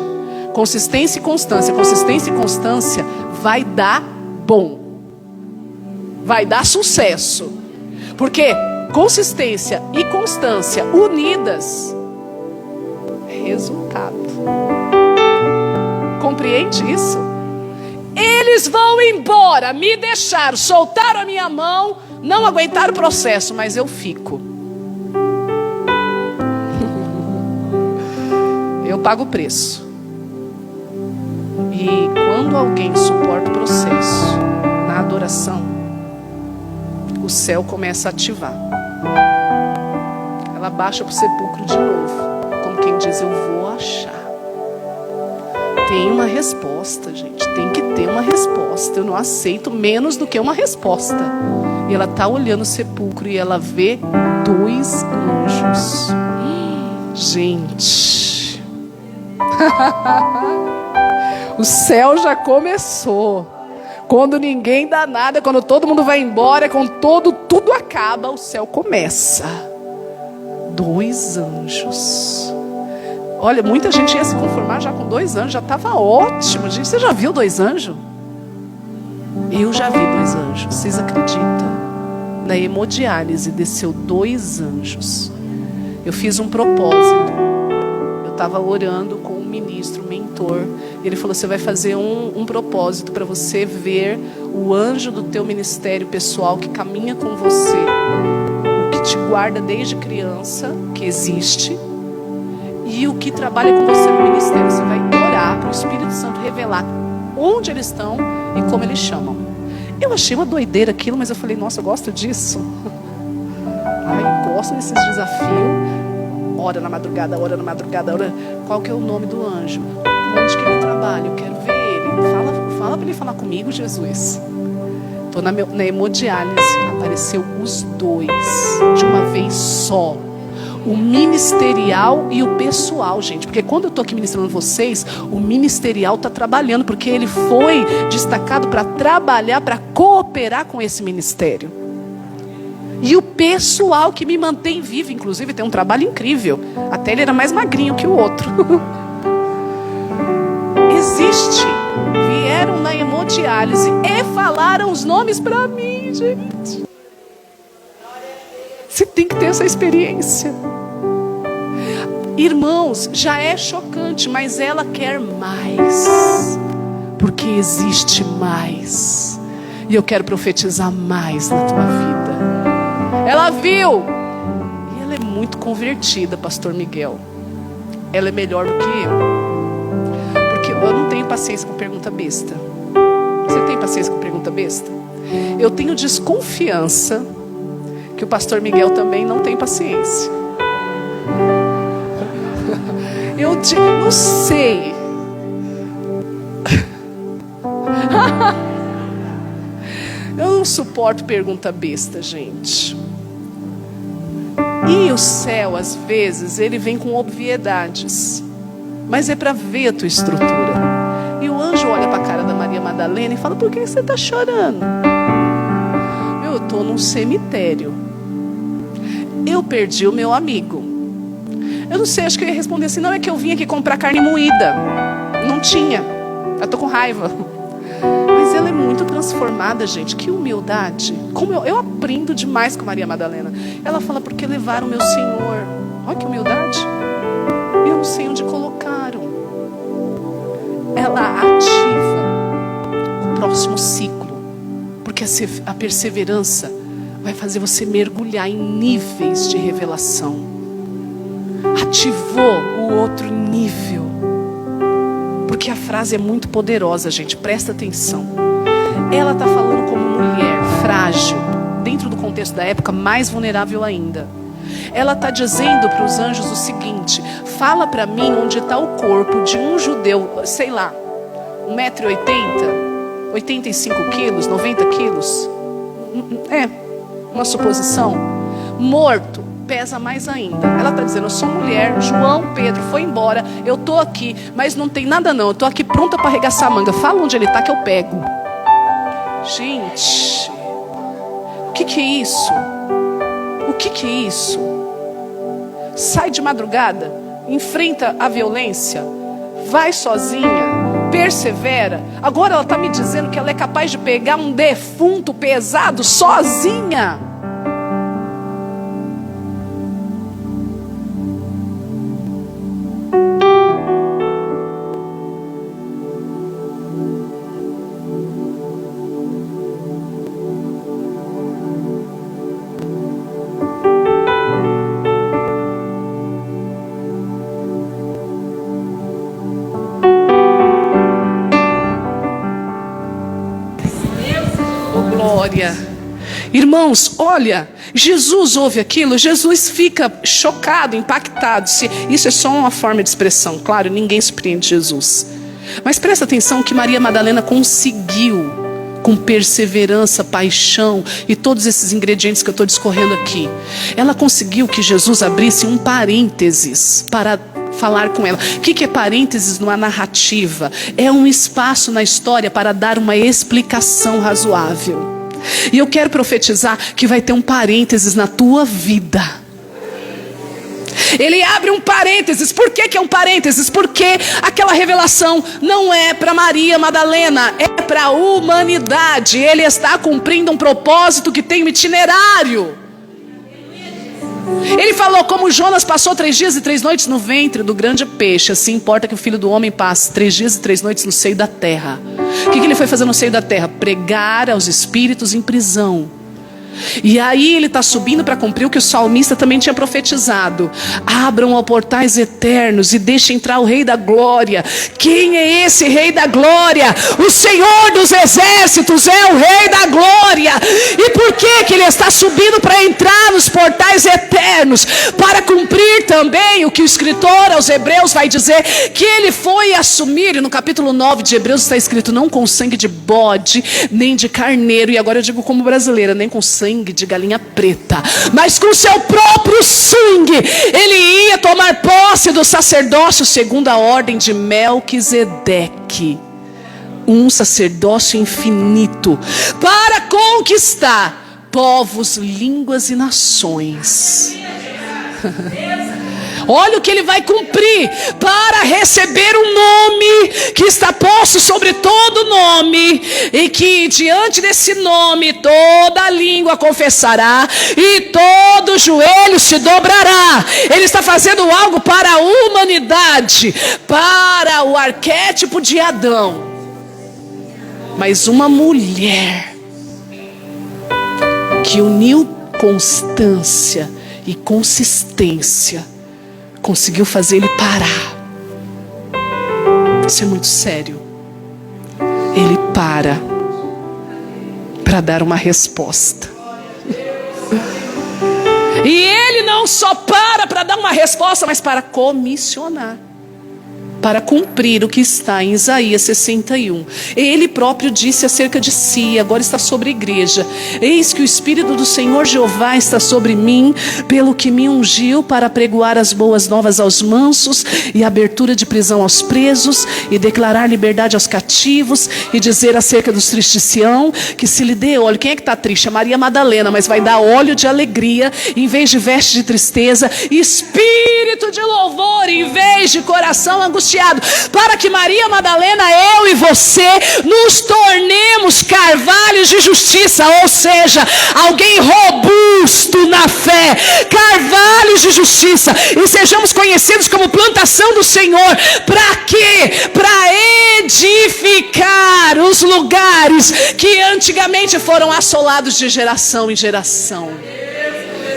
Consistência e constância. Consistência e constância vai dar bom. Vai dar sucesso. Porque consistência e constância unidas é resultado. Compreende isso? Eles vão embora, me deixaram, soltaram a minha mão, não aguentaram o processo, mas eu fico. Eu pago o preço. E quando alguém suporta o processo na adoração, o céu começa a ativar. Ela baixa para o sepulcro de novo, como quem diz: eu vou achar. Tem uma resposta, gente. Tem que ter uma resposta. Eu não aceito menos do que uma resposta. E ela está olhando o sepulcro e ela vê 2 anjos. Gente, o céu já começou. Quando ninguém dá nada, quando todo mundo vai embora, quando tudo acaba, o céu começa. 2 anjos. Olha, muita gente ia se conformar já com 2 anjos, já estava ótimo. Gente, você já viu 2 anjos? Eu já vi 2 anjos, vocês acreditam? Na hemodiálise desceu 2 anjos. Eu fiz um propósito. Eu estava orando com um ministro, um mentor. Ele falou, você vai fazer um propósito para você ver o anjo do teu ministério pessoal que caminha com você, o que te guarda desde criança, que existe, e o que trabalha com você no ministério. Você vai orar para o Espírito Santo revelar onde eles estão e como eles chamam. Eu achei uma doideira aquilo, mas eu falei, nossa, eu gosto disso. Ai, gosto desses desafios. Ora na madrugada, ora. Qual que é o nome do anjo? Onde que ele trabalha? Eu quero ver ele. Fala para ele falar comigo, Jesus. Estou na hemodiálise. Apareceu os 2 de uma vez só. O ministerial e o pessoal, gente. Porque quando eu estou aqui ministrando vocês, o ministerial está trabalhando, porque ele foi destacado para trabalhar, para cooperar com esse ministério. E o pessoal que me mantém vivo, inclusive, tem um trabalho incrível. Até ele era mais magrinho que o outro. Existe. Vieram na hemodiálise e falaram os nomes para mim, gente. Você tem que ter essa experiência. Irmãos, já é chocante, mas ela quer mais. Porque existe mais. E eu quero profetizar mais na tua vida. Ela viu. E ela é muito convertida, pastor Miguel. Ela é melhor do que eu. Porque eu não tenho paciência com pergunta besta. Você tem paciência com pergunta besta? Eu tenho desconfiança que o pastor Miguel também não tem paciência. Eu não sei. Eu não suporto pergunta besta, gente. E o céu, às vezes, ele vem com obviedades. Mas é para ver a tua estrutura. E o anjo olha para a cara da Maria Madalena e fala, por que você está chorando? Eu estou num cemitério. Eu perdi o meu amigo. Eu não sei, acho que eu ia responder assim, não, é que eu vim aqui comprar carne moída. Não tinha. Eu estou com raiva. Mas ela é muito transformada, gente. Que humildade. Como eu aprendo demais com Maria Madalena. Ela fala, porque levaram meu Senhor. Olha que humildade. Eu não sei onde colocaram. Ela ativa o próximo ciclo. Porque a perseverança vai fazer você mergulhar em níveis de revelação. Ativou o outro nível. Porque a frase é muito poderosa, gente. Presta atenção. Ela está falando como mulher frágil. Dentro do contexto da época, mais vulnerável ainda. Ela está dizendo para os anjos o seguinte. Fala para mim onde está o corpo de um judeu, sei lá, 1,80 m, 85 quilos, 90 quilos. É, uma suposição. Morto, pesa mais ainda. Ela está dizendo, eu sou mulher, João, Pedro foi embora, eu estou aqui, mas não tem nada não, eu estou aqui pronta para arregaçar a manga. Fala onde ele está que eu pego. Gente, o que é isso? O que é isso? Sai de madrugada, enfrenta a violência, vai sozinha, persevera. Agora ela está me dizendo que ela é capaz de pegar um defunto pesado sozinha. Irmãos, olha, Jesus ouve aquilo, Jesus fica chocado, impactado. Isso é só uma forma de expressão, claro, ninguém surpreende Jesus. Mas presta atenção que Maria Madalena conseguiu com perseverança, paixão e todos esses ingredientes que eu estou discorrendo aqui. Ela conseguiu que Jesus abrisse um parênteses para falar com ela. O que é parênteses numa narrativa? É um espaço na história para dar uma explicação razoável. E eu quero profetizar que vai ter um parênteses na tua vida. Ele abre um parênteses. Por que é um parênteses? Porque aquela revelação não é para Maria Madalena, é para a humanidade. Ele está cumprindo um propósito que tem um itinerário. Ele falou: como Jonas passou 3 dias e 3 noites no ventre do grande peixe, assim importa que o Filho do Homem passe 3 dias e 3 noites no seio da terra. O que ele foi fazer no seio da terra? Pregar aos espíritos em prisão. E aí ele está subindo para cumprir o que o salmista também tinha profetizado: abram portais eternos e deixem entrar o Rei da Glória. Quem é esse Rei da Glória? O Senhor dos Exércitos é o Rei da Glória. E por que ele está subindo para entrar nos portais eternos? Para cumprir também o que o escritor aos Hebreus vai dizer, que ele foi assumir. E no capítulo 9 de Hebreus está escrito: não com sangue de bode, nem de carneiro, e agora eu digo como brasileira, nem com sangue de galinha preta, mas com seu próprio sangue ele ia tomar posse do sacerdócio segundo a ordem de Melquisedeque, um sacerdócio infinito, para conquistar povos, línguas e nações. Olha o que ele vai cumprir: para receber um nome que está posto sobre todo nome, e que diante desse nome toda língua confessará e todo joelho se dobrará. Ele está fazendo algo para a humanidade, para o arquétipo de Adão. Mas uma mulher que uniu constância e consistência conseguiu fazer ele parar. Isso é muito sério. Ele para dar uma resposta. E ele não só para dar uma resposta, mas para comissionar, para cumprir o que está em Isaías 61. Ele próprio disse acerca de si, agora está sobre a igreja: eis que o Espírito do Senhor Jeová está sobre mim, pelo que me ungiu para pregoar as boas novas aos mansos, e abertura de prisão aos presos, e declarar liberdade aos cativos, e dizer acerca dos tristes de Sião, que se lhe dê óleo. Quem é que está triste? É Maria Madalena, mas vai dar óleo de alegria em vez de veste de tristeza, espírito de louvor em vez de coração angustiado, para que Maria Madalena, eu e você, nos tornemos carvalhos de justiça, ou seja, alguém robusto na fé, carvalhos de justiça, e sejamos conhecidos como plantação do Senhor. Para quê? Para edificar os lugares que antigamente foram assolados de geração em geração.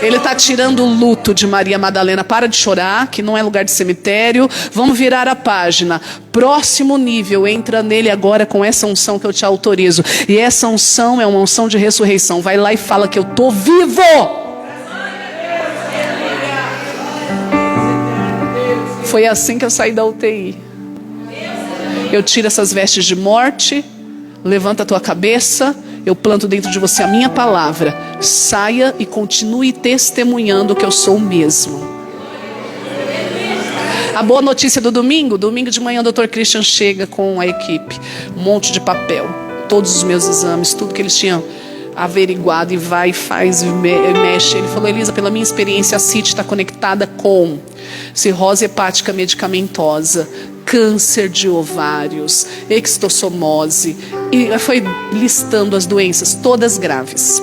Ele está tirando o luto de Maria Madalena. Para de chorar, que não é lugar de cemitério. Vamos virar a página. Próximo nível, entra nele agora com essa unção que eu te autorizo. E essa unção é uma unção de ressurreição. Vai lá e fala que eu estou vivo. Foi assim que eu saí da UTI. Eu tiro essas vestes de morte. Levanta a tua cabeça. Eu planto dentro de você a minha palavra. Saia e continue testemunhando que eu sou o mesmo. A boa notícia do domingo de manhã o Dr. Christian chega com a equipe. Um monte de papel. Todos os meus exames, tudo que eles tinham averiguado, e vai, faz, mexe. Ele falou: Elisa, pela minha experiência, a CIT está conectada com cirrose hepática medicamentosa, câncer de ovários, extossomose, e foi listando as doenças, todas graves.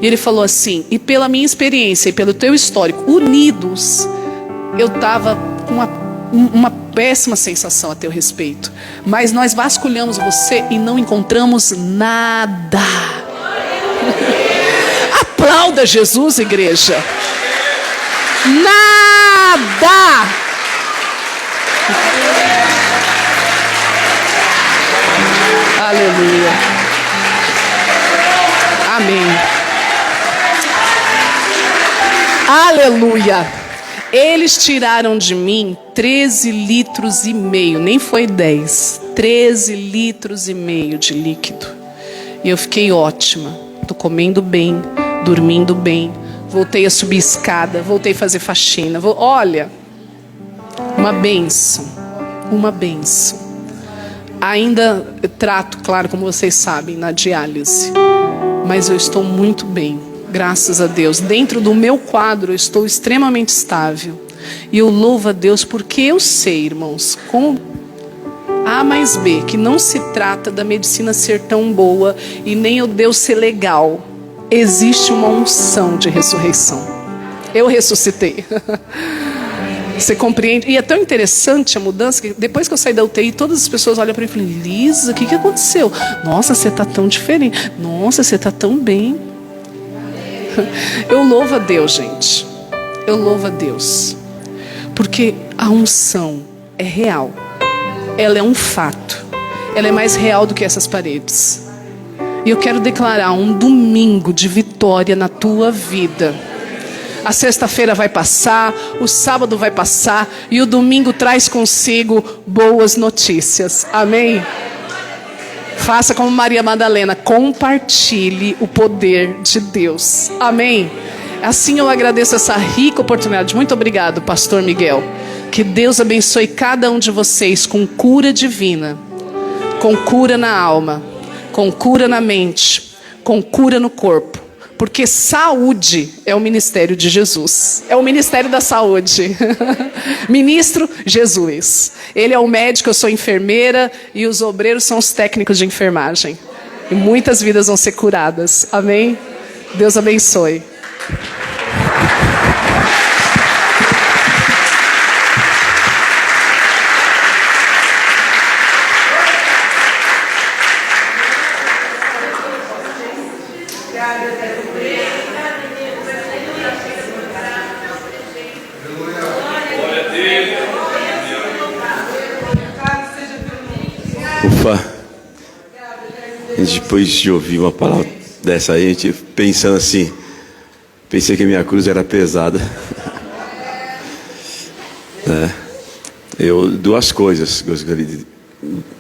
E ele falou assim: e pela minha experiência e pelo teu histórico, unidos, eu estava com uma péssima sensação a teu respeito, mas nós vasculhamos você e não encontramos nada. Aplauda Jesus, igreja. Nada. Aleluia. Amém. Aleluia. Eles tiraram de mim 13 litros e meio, nem foi 10, 13 litros e meio de líquido. E eu fiquei ótima. Tô comendo bem, dormindo bem. Voltei a subir escada, voltei a fazer faxina. Olha, uma bênção. Uma bênção. Ainda trato, claro, como vocês sabem, na diálise. Mas eu estou muito bem, graças a Deus. Dentro do meu quadro eu estou extremamente estável. E eu louvo a Deus porque eu sei, irmãos, com A mais B, que não se trata da medicina ser tão boa e nem o Deus ser legal. Existe uma unção de ressurreição. Eu ressuscitei. Você compreende? E é tão interessante a mudança que depois que eu saí da UTI, todas as pessoas olham para mim e falam: Lisa, o que aconteceu? Nossa, você está tão diferente. Nossa, você está tão bem. Eu louvo a Deus, gente. Eu louvo a Deus. Porque a unção é real. Ela é um fato. Ela é mais real do que essas paredes. E eu quero declarar um domingo de vitória na tua vida. A sexta-feira vai passar, o sábado vai passar e o domingo traz consigo boas notícias. Amém? Faça como Maria Madalena, compartilhe o poder de Deus. Amém? Assim eu agradeço essa rica oportunidade. Muito obrigado, pastor Miguel. Que Deus abençoe cada um de vocês com cura divina, com cura na alma, com cura na mente, com cura no corpo. Porque saúde é o ministério de Jesus. É o ministério da saúde. Ministro Jesus. Ele é o médico, eu sou enfermeira. E os obreiros são os técnicos de enfermagem. E muitas vidas vão ser curadas. Amém? Deus abençoe. Ufa, depois de ouvir uma palavra dessa aí, a gente pensando assim, pensei que a minha cruz era pesada. Duas coisas gostaria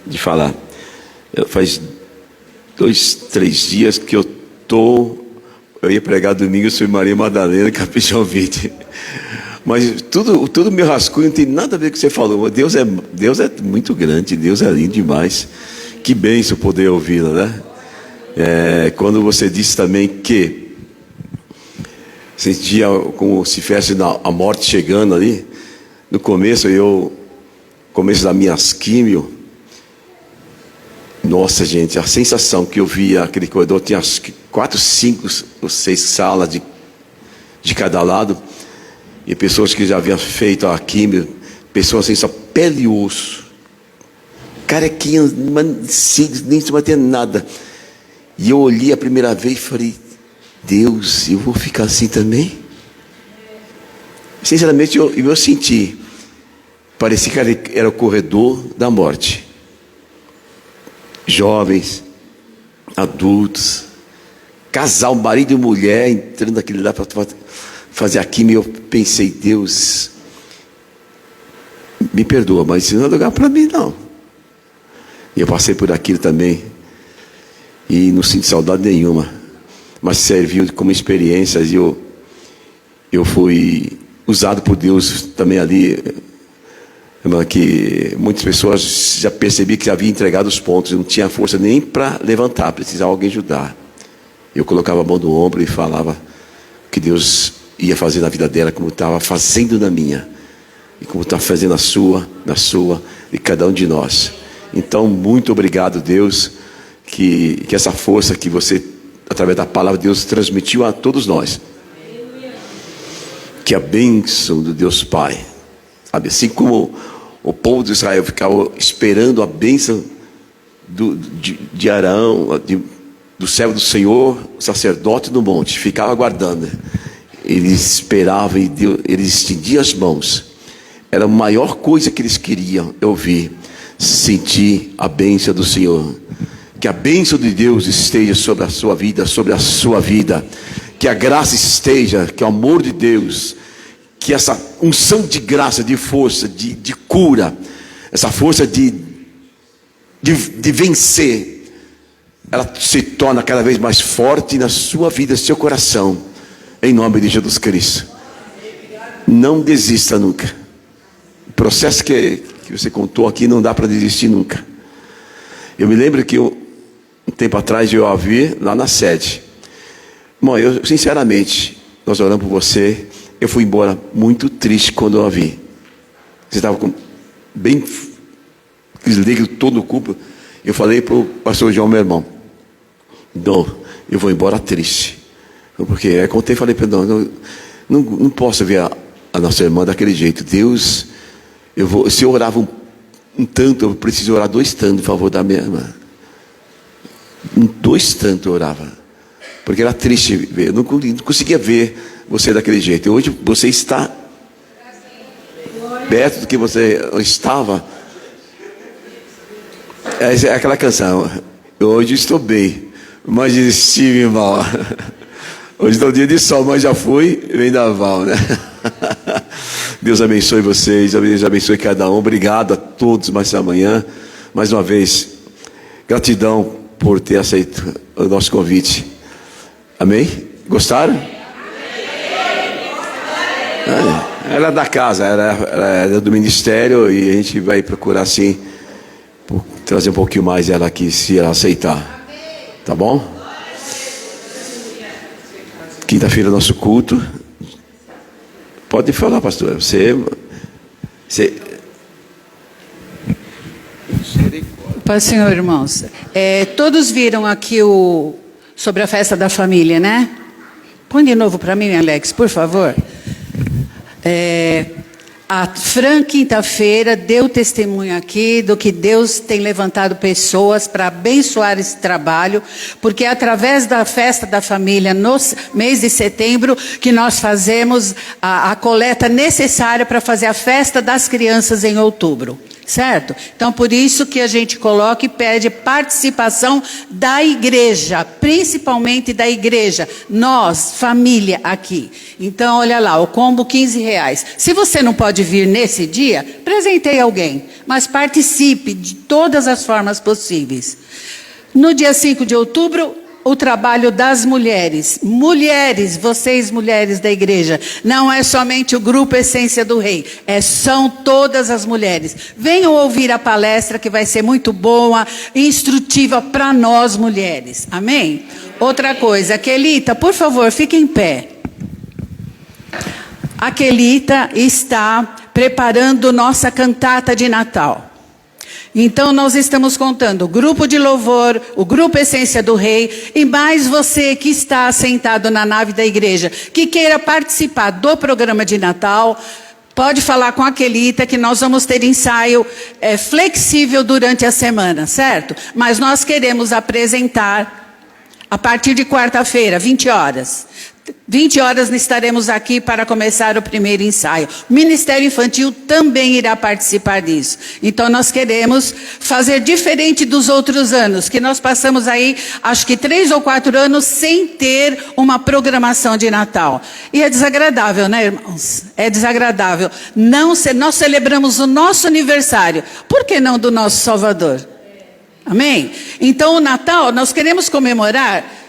de falar. Faz 2, 3 dias que eu ia pregar domingo sobre Maria Madalena, Caprichão 20. Mas tudo meu rascunho não tem nada a ver com o que você falou. Deus é muito grande, Deus é lindo demais. Que bênção poder ouvi-la, né? Quando você disse também que sentia como se fosse a morte chegando ali. No começo das minhas químio. Nossa, gente, a sensação que eu via aquele corredor, tinha 4, 5 ou 6 salas de cada lado. E pessoas que já haviam feito a químio, pessoas assim, só pele e osso, carequinhas, nem se manter nada. E eu olhei a primeira vez e falei: Deus, eu vou ficar assim também? Sinceramente, eu senti, parecia que era o corredor da morte. Jovens, adultos, casal, marido e mulher, entrando naquele lá para fazer a química. Eu pensei: Deus, me perdoa, mas isso não é lugar para mim, não. E eu passei por aquilo também e não sinto saudade nenhuma, mas serviu como experiência. E eu fui usado por Deus também ali, que muitas pessoas já percebi que havia entregado os pontos, eu não tinha força nem para levantar, precisava alguém ajudar. Eu colocava a mão no ombro e falava que Deus ia fazer na vida dela como estava fazendo na minha, e como está fazendo na sua e cada um de nós. Então, muito obrigado, Deus, que essa força que você, através da palavra de Deus, transmitiu a todos nós. Que a bênção do Deus Pai, sabe, assim como o povo de Israel ficava esperando a bênção de Arão, do servo do Senhor, o sacerdote no monte, ficava aguardando. Eles esperavam e eles estendiam as mãos. Era a maior coisa que eles queriam ouvir, sentir a bênção do Senhor. Que a bênção de Deus esteja sobre a sua vida, sobre a sua vida. Que a graça esteja, que o amor de Deus, que essa unção de graça, de força, de cura, essa força de vencer, ela se torna cada vez mais forte na sua vida, seu coração, em nome de Jesus Cristo. Não desista nunca. O processo que você contou aqui não dá para desistir nunca. Eu me lembro que um tempo atrás eu a vi lá na sede. Irmão, eu sinceramente, nós oramos por você. Eu fui embora muito triste quando eu a vi. Você estava bem desligado todo o culto. Eu falei para o pastor João, meu irmão, não, eu vou embora triste. Porque eu contei e falei para ele, não posso ver a nossa irmã daquele jeito. Deus, se eu orava um tanto, eu preciso orar 2 tantos em favor da minha irmã. 2 tantos eu orava. Porque era triste ver, eu não conseguia ver você daquele jeito. E hoje você está perto do que você estava. É aquela canção, hoje estou bem, mas estive mal. Hoje está um dia de sol, mas já fui vendaval, né? Deus abençoe vocês, Deus abençoe cada um. Obrigado a todos mais amanhã. Mais uma vez, gratidão por ter aceito o nosso convite. Amém? Gostaram? Ela é da casa, ela é do ministério, e a gente vai procurar assim trazer um pouquinho mais ela aqui, se ela aceitar. Tá bom? Quinta-feira nosso culto. Pode falar, pastor. Você... Pai, Senhor, irmãos, todos viram aqui sobre a festa da família, né? Põe de novo para mim, Alex, por favor. A Fran, quinta-feira, deu testemunho aqui do que Deus tem levantado pessoas para abençoar esse trabalho, porque é através da festa da família, no mês de setembro, que nós fazemos a coleta necessária para fazer a festa das crianças em outubro. Certo? Então, por isso que a gente coloca e pede participação da igreja, principalmente da igreja, nós, família aqui. Então, olha lá, o combo R$15. Se você não pode vir nesse dia, presenteie alguém, mas participe de todas as formas possíveis. No dia 5 de outubro, o trabalho das mulheres. Mulheres, vocês mulheres da igreja, não é somente o grupo Essência do Rei, são todas as mulheres. Venham ouvir a palestra que vai ser muito boa, instrutiva para nós mulheres. Amém? Outra coisa, Quelita, por favor, fique em pé. A Quelita está preparando nossa cantata de Natal. Então nós estamos contando o grupo de louvor, o grupo Essência do Rei, e mais você que está sentado na nave da igreja, que queira participar do programa de Natal, pode falar com a Quelita que nós vamos ter ensaio flexível durante a semana, certo? Mas nós queremos apresentar a partir de quarta-feira, 20 horas. 20 horas estaremos aqui para começar o primeiro ensaio. O Ministério Infantil também irá participar disso. Então nós queremos fazer diferente dos outros anos, que nós passamos aí, acho que 3 ou 4 anos sem ter uma programação de Natal. E é desagradável, né, irmãos? É desagradável. Nós celebramos o nosso aniversário. Por que não do nosso Salvador? Amém? Então o Natal nós queremos comemorar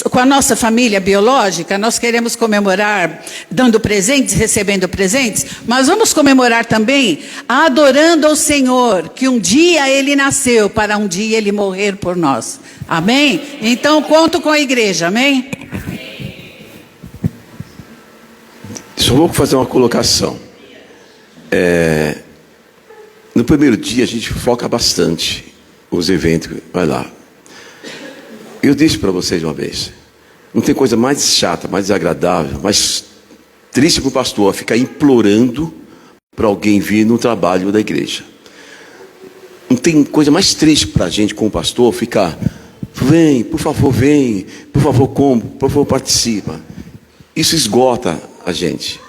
com a nossa família biológica, nós queremos comemorar dando presentes, recebendo presentes, mas vamos comemorar também adorando ao Senhor, que um dia Ele nasceu para um dia Ele morrer por nós. Amém? Então conto com a igreja, amém? Só vou fazer uma colocação. No primeiro dia a gente foca bastante os eventos, vai lá. Eu disse para vocês uma vez, não tem coisa mais chata, mais desagradável, mais triste para o pastor ficar implorando para alguém vir no trabalho da igreja. Não tem coisa mais triste para a gente como pastor ficar, vem, por favor, como, por favor, participa. Isso esgota a gente.